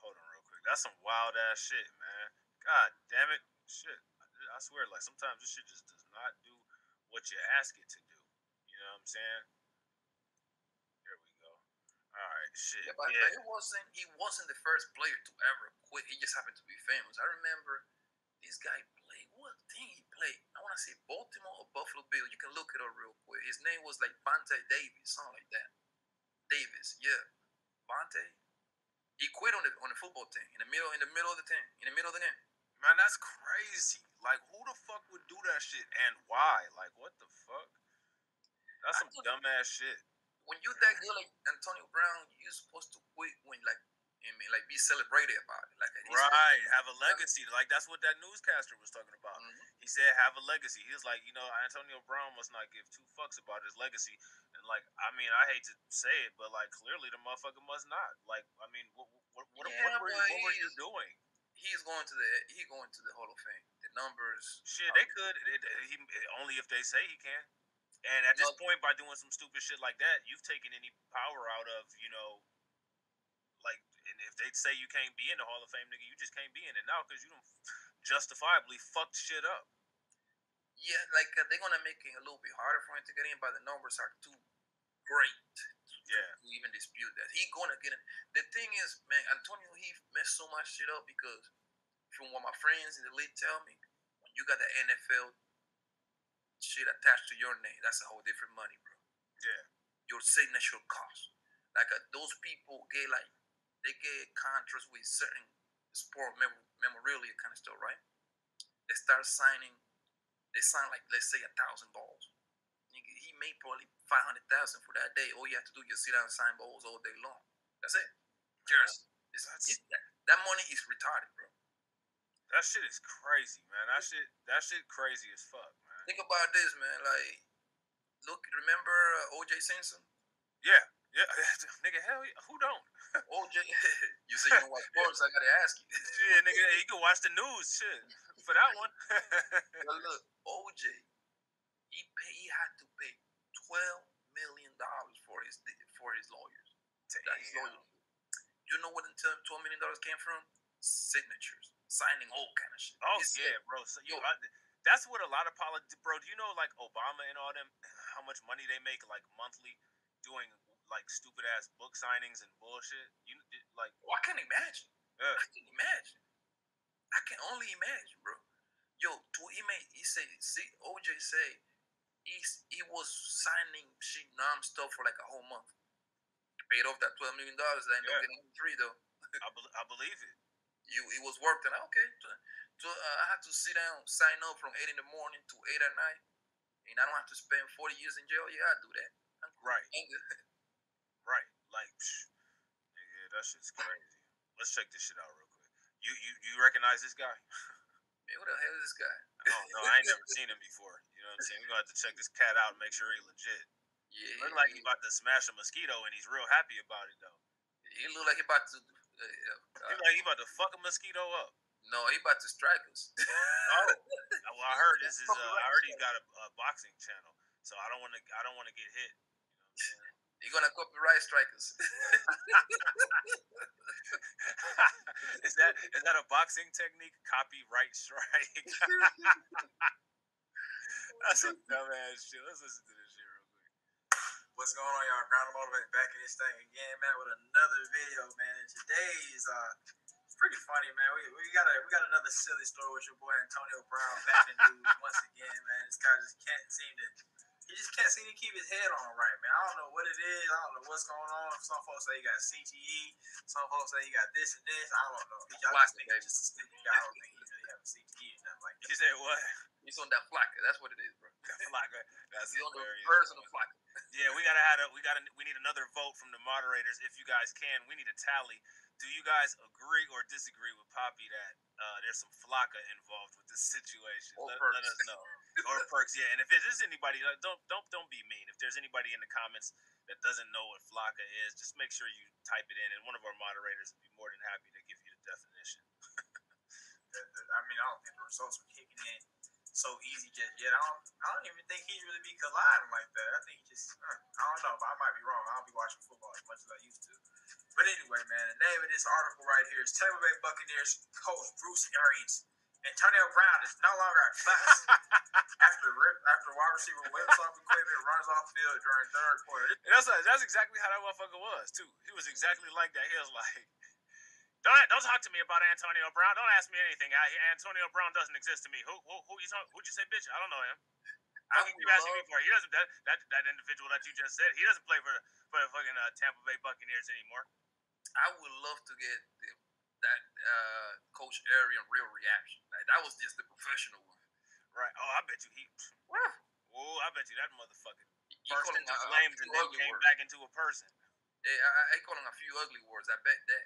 hold on real quick. That's some wild ass shit, man. God damn it. Shit. I swear, like sometimes this shit just does not do what you ask it to do. You know what I'm saying? Here we go. Alright, shit. Yeah, but he wasn't the first player to ever quit. He just happened to be famous. I remember this guy played. What team he played? I want to say Baltimore or Buffalo Bills. You can look it up real quick. His name was like Bonte Davis, something like that. Davis, yeah. Bonte. He quit on the football team in the middle of the game. Man, that's crazy. Like, who the fuck would do that shit and why? Like, what the fuck? That's some dumbass shit. When you that good like Antonio Brown, you're supposed to quit when be celebrated about it. Like right, have a legacy. Like that's what that newscaster was talking about. Mm-hmm. He said have a legacy. He was like, Antonio Brown must not give 2 fucks about his legacy. And like, I mean, I hate to say it, but like clearly the motherfucker must not. Like, I mean, what were you doing? He's going to the Hall of Fame. The numbers. Shit, they could. Only if they say he can. And at this point, by doing some stupid shit like that, you've taken any power out of, like, and if they say you can't be in the Hall of Fame, nigga, you just can't be in it now because you don't justifiably fucked shit up. Yeah, like, they're going to make it a little bit harder for him to get in, but the numbers are too great to even dispute that. He's going to get in. The thing is, man, Antonio, he messed so much shit up because from what my friends in the league tell me, when you got the NFL shit attached to your name, that's a whole different money, bro. Yeah. Your signature cost. Like those people get contracts with certain sport memorabilia kind of stuff, right? They sign like, let's say 1,000 balls. He made probably 500,000 for that day. All you have to do is sit down and sign balls all day long. That's it. Just That money is retarded, bro. That shit is crazy, man. That shit crazy as fuck, man. Think about this, man. Like, look, remember O.J. Simpson? Yeah. Nigga, hell yeah. Who don't? O.J. You say you don't watch sports, I gotta ask you. Yeah, nigga, you can watch the news, shit. For that one. But look, O.J., he had to pay $12 million for his lawyers. Damn. You know what the $12 million came from? Signatures, signing all kind of shit. Oh yeah, bro. So that's what a lot of bro. Do you know like Obama and all them how much money they make like monthly doing like stupid ass book signings and bullshit? Like I can't imagine. Yeah. I can imagine. I can only imagine, bro. Yo, OJ say he was signing shit non-stop for like a whole month. Paid off that $12 million. They ended up getting $3 though. I believe it. It was worth it. Okay. So I had to sit down, sign up from 8 in the morning to 8 at night, and I don't have to spend 40 years in jail. Yeah, I do that. Right. Right. Like, yeah, that shit's crazy. Let's check this shit out real quick. You recognize this guy? Man, what the hell is this guy? Oh no, I ain't never seen him before. You know what I'm saying? We're gonna have to check this cat out and make sure he legit. Yeah. Look like he about to smash a mosquito, and he's real happy about it though. He look like he about to. He about to fuck a mosquito up. No, he about to strike us. Oh, well, I heard this is. I heard he's got a boxing channel, so I don't want to get hit. You know what I'm saying? You're gonna copyright strike us. Is that a boxing technique? Copyright strike. That's some dumbass shit. Let's listen to this shit real quick. What's going on, y'all? Ground Motivate back in this thing again, man, with another video, man. And today's it's pretty funny, man. We got another silly story with your boy Antonio Brown back in news once again, man. This guy just can't seem to keep his head on right, man. I don't know what it is. I don't know what's going on. Some folks say he got CTE. Some folks say he got this and this. I don't know. I just think he's just a stupid guy. I don't think he really have a CTE or nothing like that. You said what? He's on that flakka. That's what it is, bro. Flakka. That's he's on the hilarious. version of flakka. Yeah, we need another vote from the moderators. If you guys can, we need a tally. Do you guys agree or disagree with Poppy that there's some flakka involved with this situation? Let us know. Or perks, yeah. And if there's anybody, don't be mean. If there's anybody in the comments that doesn't know what flakka is, just make sure you type it in, and one of our moderators will be more than happy to give you the definition. I mean, I don't think the results are kicking in so easy just yet. I don't even think he really be colliding like that. I think he just, I don't know, but I might be wrong. I don't be watching football as much as I used to. But anyway, man, the name of this article right here is Tampa Bay Buccaneers coach Bruce Arians. Antonio Brown is no longer at class after wide receiver whips off equipment and runs off field during third quarter. That's exactly how that motherfucker was too. He was exactly like that. He was like, don't talk to me about Antonio Brown. Don't ask me anything. Antonio Brown doesn't exist to me. Who'd you say, bitch? I don't know him. How can you asking me for? He doesn't. That individual that you just said, he doesn't play for the fucking Tampa Bay Buccaneers anymore. I would love to get that Coach Arians real reaction. Like, that was just the professional one. Right. Oh, I bet you I bet you that motherfucker burst into flames and then came back into a person. Yeah, I call him a few ugly words. I bet that.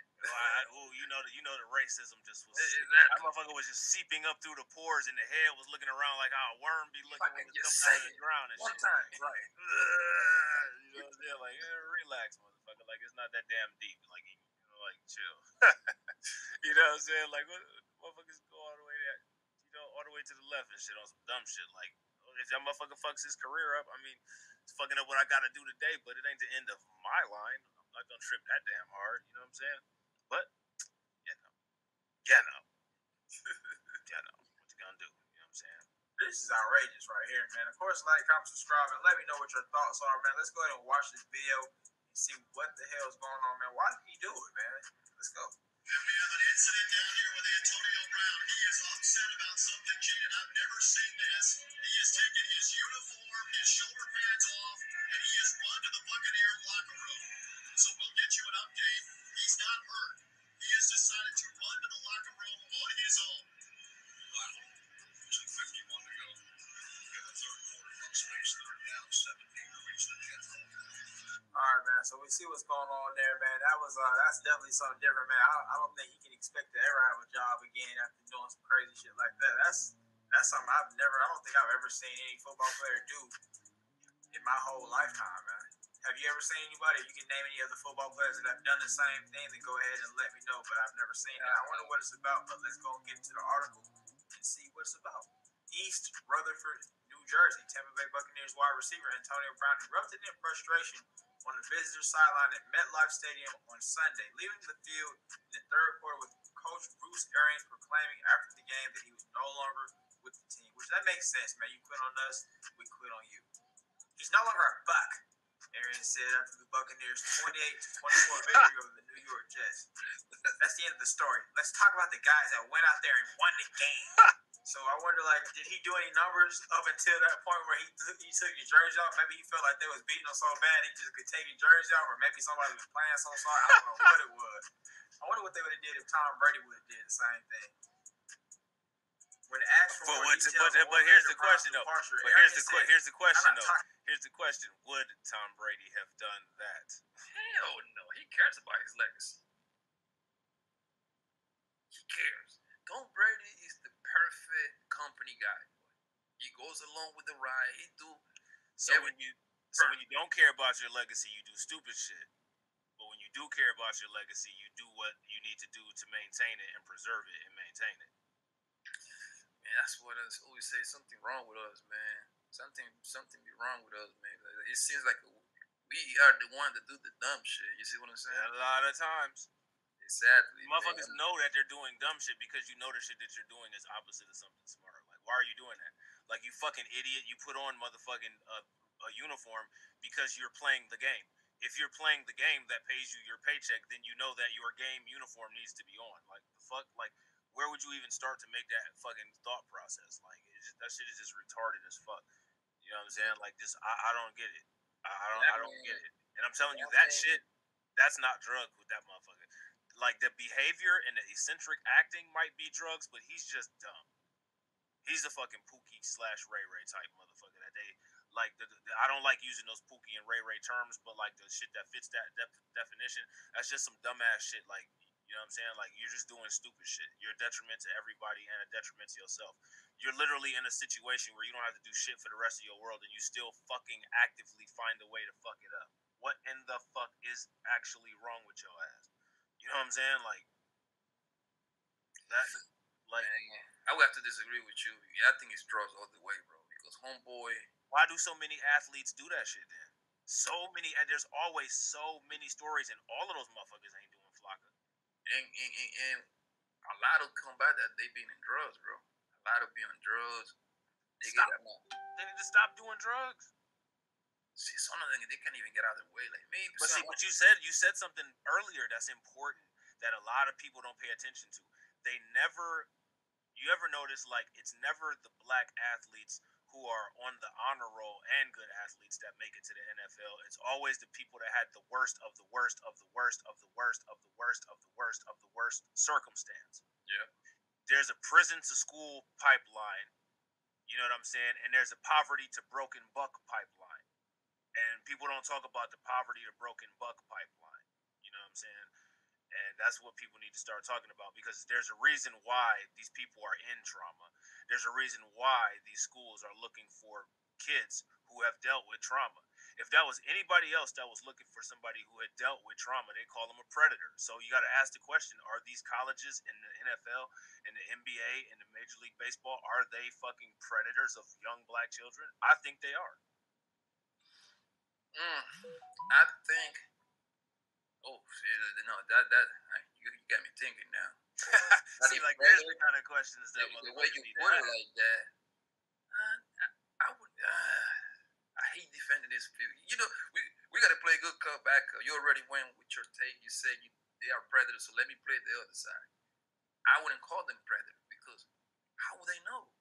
You know the racism just was. Exactly. That motherfucker was just seeping up through the pores, and the head was looking around like how a worm be looking when it's coming out of the ground and one shit. time, right? You know what I'm saying? Like, relax, motherfucker. Like, it's not that damn deep. Like, like chill. You know what I'm saying? Like, motherfuckers go all the way there, all the way to the left and shit on some dumb shit. Like, if that motherfucker fucks his career up, I mean, it's fucking up what I gotta do today, but it ain't the end of my line. I'm not gonna trip that damn hard. You know what I'm saying? But what you gonna do? You know what I'm saying? This is outrageous right here, man. Of course, like, comment, subscribe, and let me know what your thoughts are, man. Let's go ahead and watch this video and see what the hell is going on, man. Why did he do it, man? Let's go. And we have an incident down here with Antonio Brown. He is upset about something, Gene, and I've never seen this. He has taken his uniform, his shoulder pads off, and he has run to the Buccaneer locker room. So we'll get you an update. He's not hurt. He has decided to run to the locker room on his own. Wow. 2:51 to go in the third quarter. Bucks face third down, 17 to reach the 10th. All right, man. man. So we see what's going on there, man. That's definitely something different, man. I don't think he can expect to ever have a job again after doing some crazy shit like that. That's something I don't think I've ever seen any football player do in my whole lifetime, man. Have you ever seen anybody? If you can name any other football players that have done the same thing, then go ahead and let me know. But I've never seen that. I wonder what it's about. But let's go and get into the article and see what it's about. East Rutherford, New Jersey. Tampa Bay Buccaneers wide receiver Antonio Brown erupted in frustration on the visitor sideline at MetLife Stadium on Sunday, leaving the field in the third quarter with Coach Bruce Arians proclaiming after the game that he was no longer with the team. Which that makes sense, man. You quit on us, we quit on you. He's no longer a Buck, Arians said after the Buccaneers' 28-24 victory over the New York Jets. That's the end of the story. Let's talk about the guys that went out there and won the game. So I wonder, like, did he do any numbers up until that point where he took his jersey off? Maybe he felt like they was beating him so bad he just could take his jersey off, or maybe somebody was playing so sorry. I don't know what it was. I wonder what they would have did if Tom Brady would have did the same thing. When asked for more details, but here's the question though. But here's the question though. Here's the question: would Tom Brady have done that? Hell no. He cares about his legacy. He cares. Tom Brady is the perfect company guy. He goes along with the ride. He do. So when you don't care about your legacy, you do stupid shit. But when you do care about your legacy, you do what you need to do to maintain it and preserve it and maintain it. Man, that's what I always say. Something wrong with us, man. Something be wrong with us, man. It seems like we are the one that do the dumb shit. You see what I'm saying? A lot of times. Exactly. Motherfuckers know that they're doing dumb shit because you know the shit that you're doing is opposite of something smart. Like, why are you doing that? Like, you fucking idiot. You put on motherfucking a uniform because you're playing the game. If you're playing the game that pays you your paycheck, then you know that your game uniform needs to be on. Like, the fuck? Like, where would you even start to make that fucking thought process? Like, that shit is just retarded as fuck. You know what I'm saying? Like, just, I don't get it. I don't get it. And I'm telling you, that shit, that's not drugs with that motherfucker. Like, the behavior and the eccentric acting might be drugs, but he's just dumb. He's a fucking Pookie / Ray Ray type motherfucker that they like. I don't like using those Pookie and Ray Ray terms, but like the shit that fits that definition, that's just some dumbass shit. Like, you know what I'm saying? Like, you're just doing stupid shit. You're a detriment to everybody and a detriment to yourself. You're literally in a situation where you don't have to do shit for the rest of your world, and you still fucking actively find a way to fuck it up. What in the fuck is actually wrong with your ass? You know what I'm saying? Like, that, like, I would have to disagree with you. Yeah, I think it's drugs all the way, bro. Because homeboy, why do so many athletes do that shit then? So many, there's always so many stories, and all of those motherfuckers ain't doing flocka. And a lot of combat that they been in drugs, bro. A lot of being on drugs. They need to stop doing drugs. See, some of them, they can't even get out of their way. Like me. But see, what you said something earlier that's important that a lot of people don't pay attention to. You ever notice, like, it's never the black athletes who are on the honor roll and good athletes that make it to the NFL. It's always the people that had the worst of the worst of the worst of the worst of the worst of the worst of the worst circumstance. Yeah. There's a prison to school pipeline. You know what I'm saying? And there's a poverty to broken buck pipeline. And people don't talk about the poverty to broken buck pipeline. You know what I'm saying? And that's what people need to start talking about, because there's a reason why these people are in trauma. There's a reason why these schools are looking for kids who have dealt with trauma. If that was anybody else that was looking for somebody who had dealt with trauma, they call them a predator. So you got to ask the question, are these colleges in the NFL, in the NBA, in the Major League Baseball, are they fucking predators of young black children? I think they are. I think. Oh, no, you got me thinking now. See, like, there's the kind of questions that the way you put it like that. I would. I hate defending this people. You know, we got to play good comeback. You already went with your take. You said they are predators, so let me play the other side. I wouldn't call them predators because how would they know?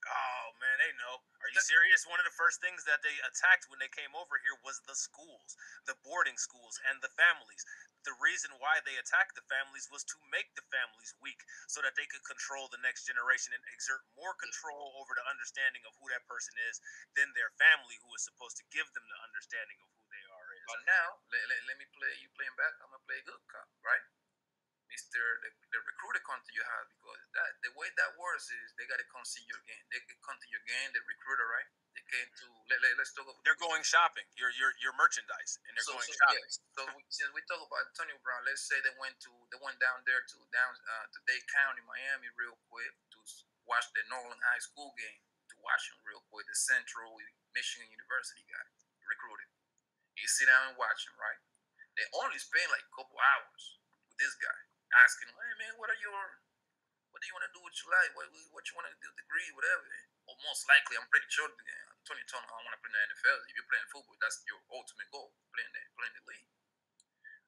Oh, man, they know. Are you serious? One of the first things that they attacked when they came over here was the schools, the boarding schools, and the families. The reason why they attacked the families was to make the families weak so that they could control the next generation and exert more control over the understanding of who that person is than their family, who is supposed to give them the understanding of who they are is. But now, let me play. You playing back? I'm gonna play good cop, right? Mister, the recruiter come to your house because the way that works is they gotta come see your game. They can come to your game. The recruiter, right? They came to let's talk about. They're going shopping. Your merchandise, and they're going shopping. Yes. So since we talk about Antonio Brown, let's say they went down there to Dade County, Miami, real quick to watch the Norland High School game. To watch him real quick, the Central Michigan University guy recruited. You sit down and watch him, right? They only spend like a couple hours with this guy, asking, "Hey man, what do you want to do with your life? What you want to do, degree, whatever?" Or most likely, I'm pretty sure Tony told him, "I want to play in the NFL. If you're playing football, that's your ultimate goal, playing the league."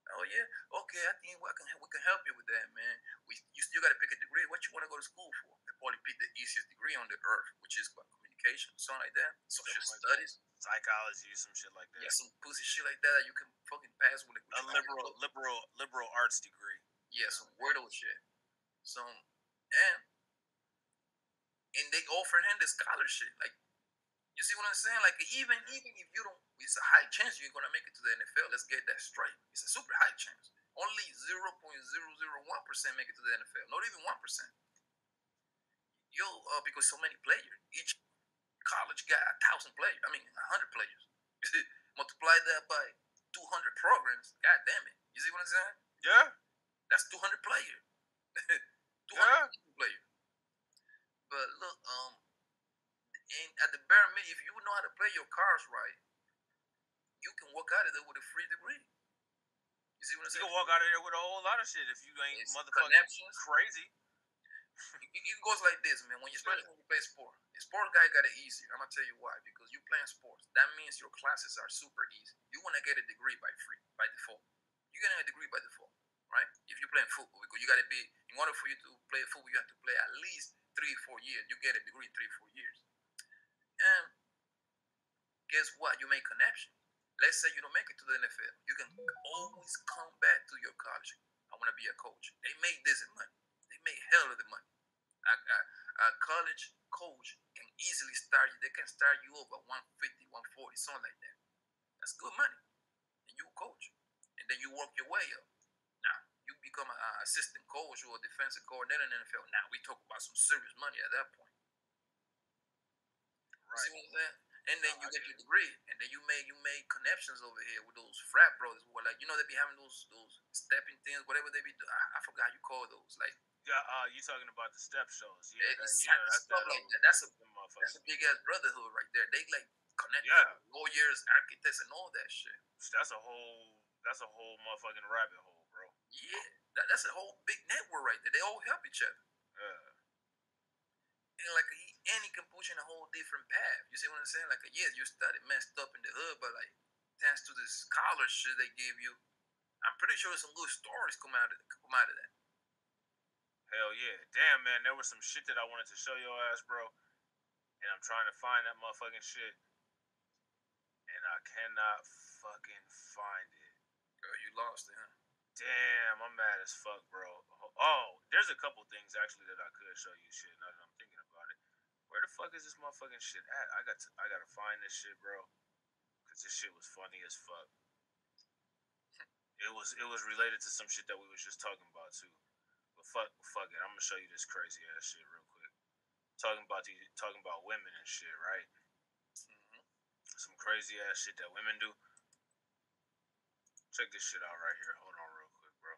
Oh yeah, okay. I think we can help you with that, man. You still got to pick a degree. What you want to go to school for? They probably pick the easiest degree on the earth, which is what, communication, something like that, social studies, psychology, some shit like that. Yeah, some pussy shit like that you can fucking pass with a liberal arts degree. Yeah, some weirdo shit. And they offer him the scholarship. Like, you see what I'm saying? Like, even if you don't, it's a high chance you're gonna make it to the NFL. Let's get that straight. It's a super high chance. Only 0.001% make it to the NFL. Not even 1%. Because so many players. Each college got 1,000 players. I mean, 100 players. Multiply that by 200 programs. God damn it. You see what I'm saying? Yeah. That's 200 players. 200 players. But look, and at the bare minimum, if you know how to play your cards right, you can walk out of there with a free degree. You see what I'm saying? You can walk out of there with a whole lot of shit if you ain't motherfucking crazy. It goes like this, man. Especially when you play sport, the sport guy got it easier. I'm gonna tell you why. Because you playing sports, that means your classes are super easy. You wanna get a degree by default. You're getting a degree by default, right? If you're playing football, because you gotta be, in order for you to play football, you have to play at least 3-4 years. You get a degree in 3-4 years. And guess what? You make connections. Let's say you don't make it to the NFL. You can always come back to your college. I want to be a coach. They made this in money. They made hell of the money. A college coach can easily start you. They can start you over 150, 140, something like that. That's good money. And you coach. And then you work your way up. Now, you become an assistant coach or a defensive coordinator in the NFL. Now, we talk about some serious money at that point. Right. You see what I'm saying? And then you get your degree, and then you made connections over here with those frat brothers who are like, they be having those stepping things, whatever they be doing. I forgot how you call those. Like, you talking about the step shows? Yeah, that's stuff like that. That's a big ass brotherhood right there. They like connect lawyers, architects, and all that shit. That's a whole motherfucking rabbit hole, bro. Yeah, that's a whole big network right there. They all help each other. Yeah. And he can push in a whole different path. You see what I'm saying? Like, yes, you started messed up in the hood, but like, thanks to this scholarship they gave you, I'm pretty sure some good stories come out of that. Hell yeah. Damn, man, there was some shit that I wanted to show your ass, bro. And I'm trying to find that motherfucking shit. And I cannot fucking find it. Girl, you lost it, huh? Damn, I'm mad as fuck, bro. Oh, there's a couple things actually that I could show you shit now that I'm thinking about it. Where the fuck is this motherfucking shit at? I gotta find this shit, bro. Cause this shit was funny as fuck. It was related to some shit that we was just talking about too. But fuck it. I'm gonna show you this crazy ass shit real quick. Talking about women and shit, right? Mm-hmm. Some crazy ass shit that women do. Check this shit out right here. Hold on real quick, bro.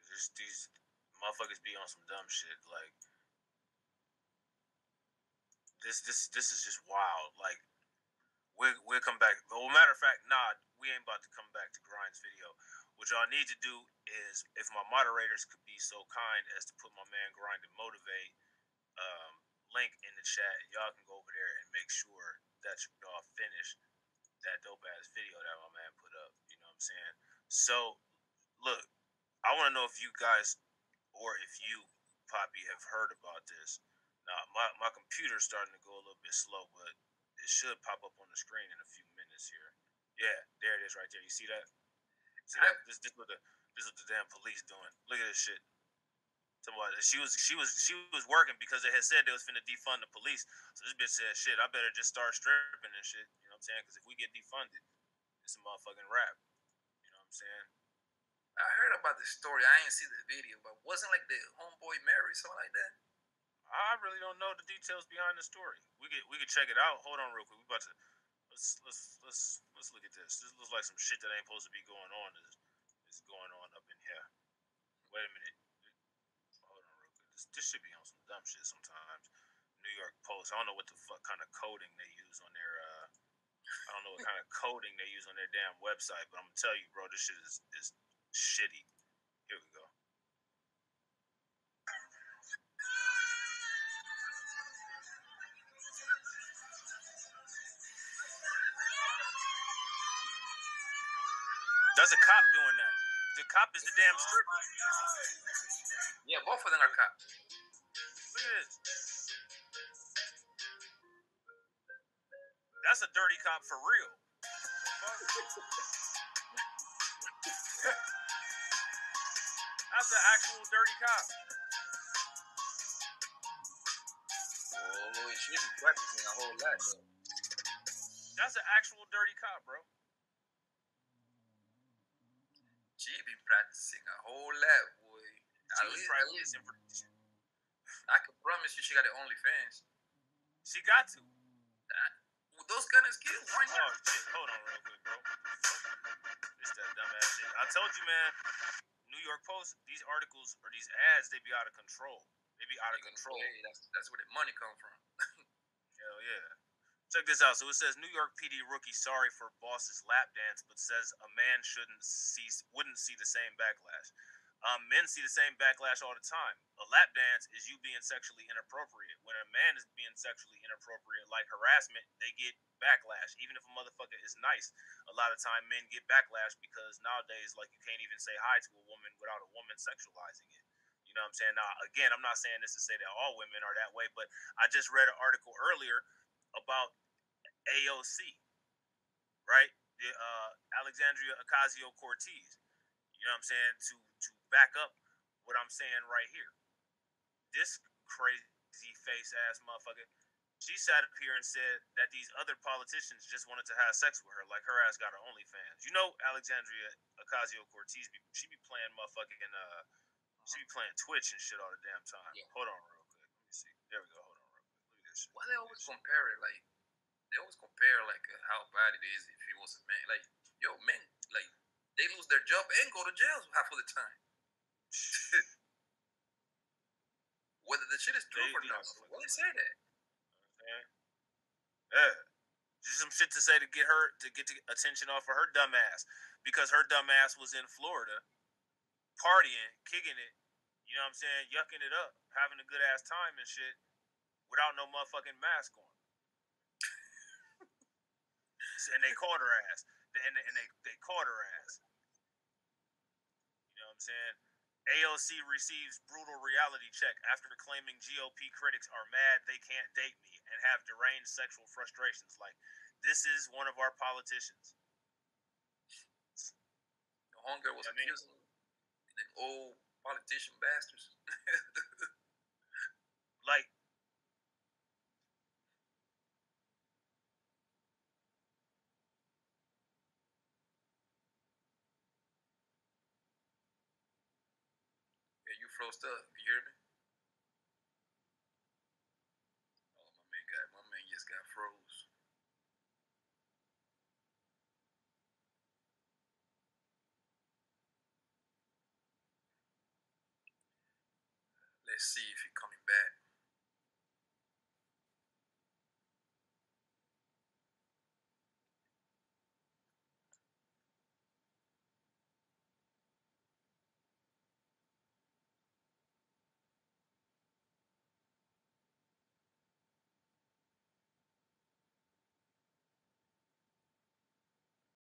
Cause these motherfuckers be on some dumb shit. Like, this is just wild. Like, we'll come back. Well, matter of fact, nah, we ain't about to come back to Grind's video. What y'all need to do is, if my moderators could be so kind as to put my man Grind and Motivate link in the chat, and y'all can go over there and make sure that y'all finish that dope ass video that my man put up. You know what I'm saying? So, look, I want to know if you guys, or if you, Poppy, have heard about this. Now, my computer's starting to go a little bit slow, but it should pop up on the screen in a few minutes here. Yeah, there it is right there. You see that? See that? This what the damn police doing. Look at this shit. Somebody, she was working because they had said they was finna defund the police. So this bitch said, shit, I better just start stripping and shit. You know what I'm I'm saying? Because if we get defunded, it's a motherfucking rap. You know what I'm saying? I heard about this story. I ain't see the video, but wasn't like the homeboy married, something like that? I really don't know the details behind the story. We could check it out. Hold on real quick. We about to let's look at this. This looks like some shit that ain't supposed to be going on is going on up in here. Wait a minute. Hold on real quick. This should be on some dumb shit sometimes. New York Post. I don't know what the fuck kind of coding they use on their I don't know what kind of coding they use on their damn website, but I'm gonna tell you, bro, this shit is shitty. Here we go. That's a cop doing that. The cop is the damn stripper. Yeah, both of them are cops. Look at this. That's a dirty cop for real. That's an actual dirty cop. Oh, he should be practicing a whole lot, though. That's an actual dirty cop, bro. She be practicing a whole lot, boy. At least, I can promise you she got the OnlyFans. She got to. With those kind of skills, why not? Oh, shit. Hold on real quick, bro. It's that dumbass shit. I told you, man, New York Post, these articles or these ads, they be out of control. They be out of control. Hey, that's where the money come from. Hell yeah. Check this out. So it says New York PD rookie sorry for boss's lap dance, but says a man wouldn't see the same backlash. Men see the same backlash all the time. A lap dance is you being sexually inappropriate. When a man is being sexually inappropriate, like harassment, they get backlash. Even if a motherfucker is nice, a lot of time men get backlash because nowadays, like, you can't even say hi to a woman without a woman sexualizing it. You know what I'm saying? Now, again, I'm not saying this to say that all women are that way, but I just read an article earlier about AOC, right? Alexandria Ocasio-Cortez. You know what I'm saying? To back up what I'm saying right here. This crazy face ass motherfucker, she sat up here and said that these other politicians just wanted to have sex with her, like her ass got her OnlyFans. You know, Alexandria Ocasio-Cortez, she be playing motherfucking she be playing Twitch and shit all the damn time. Yeah. Hold on real quick. Let me see. There we go. Hold on real quick. Look at this shit. Why they always compare it? Like, they always compare like how bad it is if he was a man. Like, yo, men, like, they lose their job and go to jail half of the time. Whether the shit is true or not, why they say that? Yeah, just some shit to say to get the attention off of her dumb ass, because her dumb ass was in Florida, partying, kicking it. You know what I'm saying? Yucking it up, having a good ass time and shit, without no motherfucking mask on. And they caught her ass. And they caught her ass. You know what I'm saying? AOC receives brutal reality check after claiming GOP critics are mad they can't date me and have deranged sexual frustrations. Like, this is one of our politicians. The homegirl was accusing the old politician bastards. Like, you froze up. You hear me? Oh, my man just got froze. Let's see if he's coming back.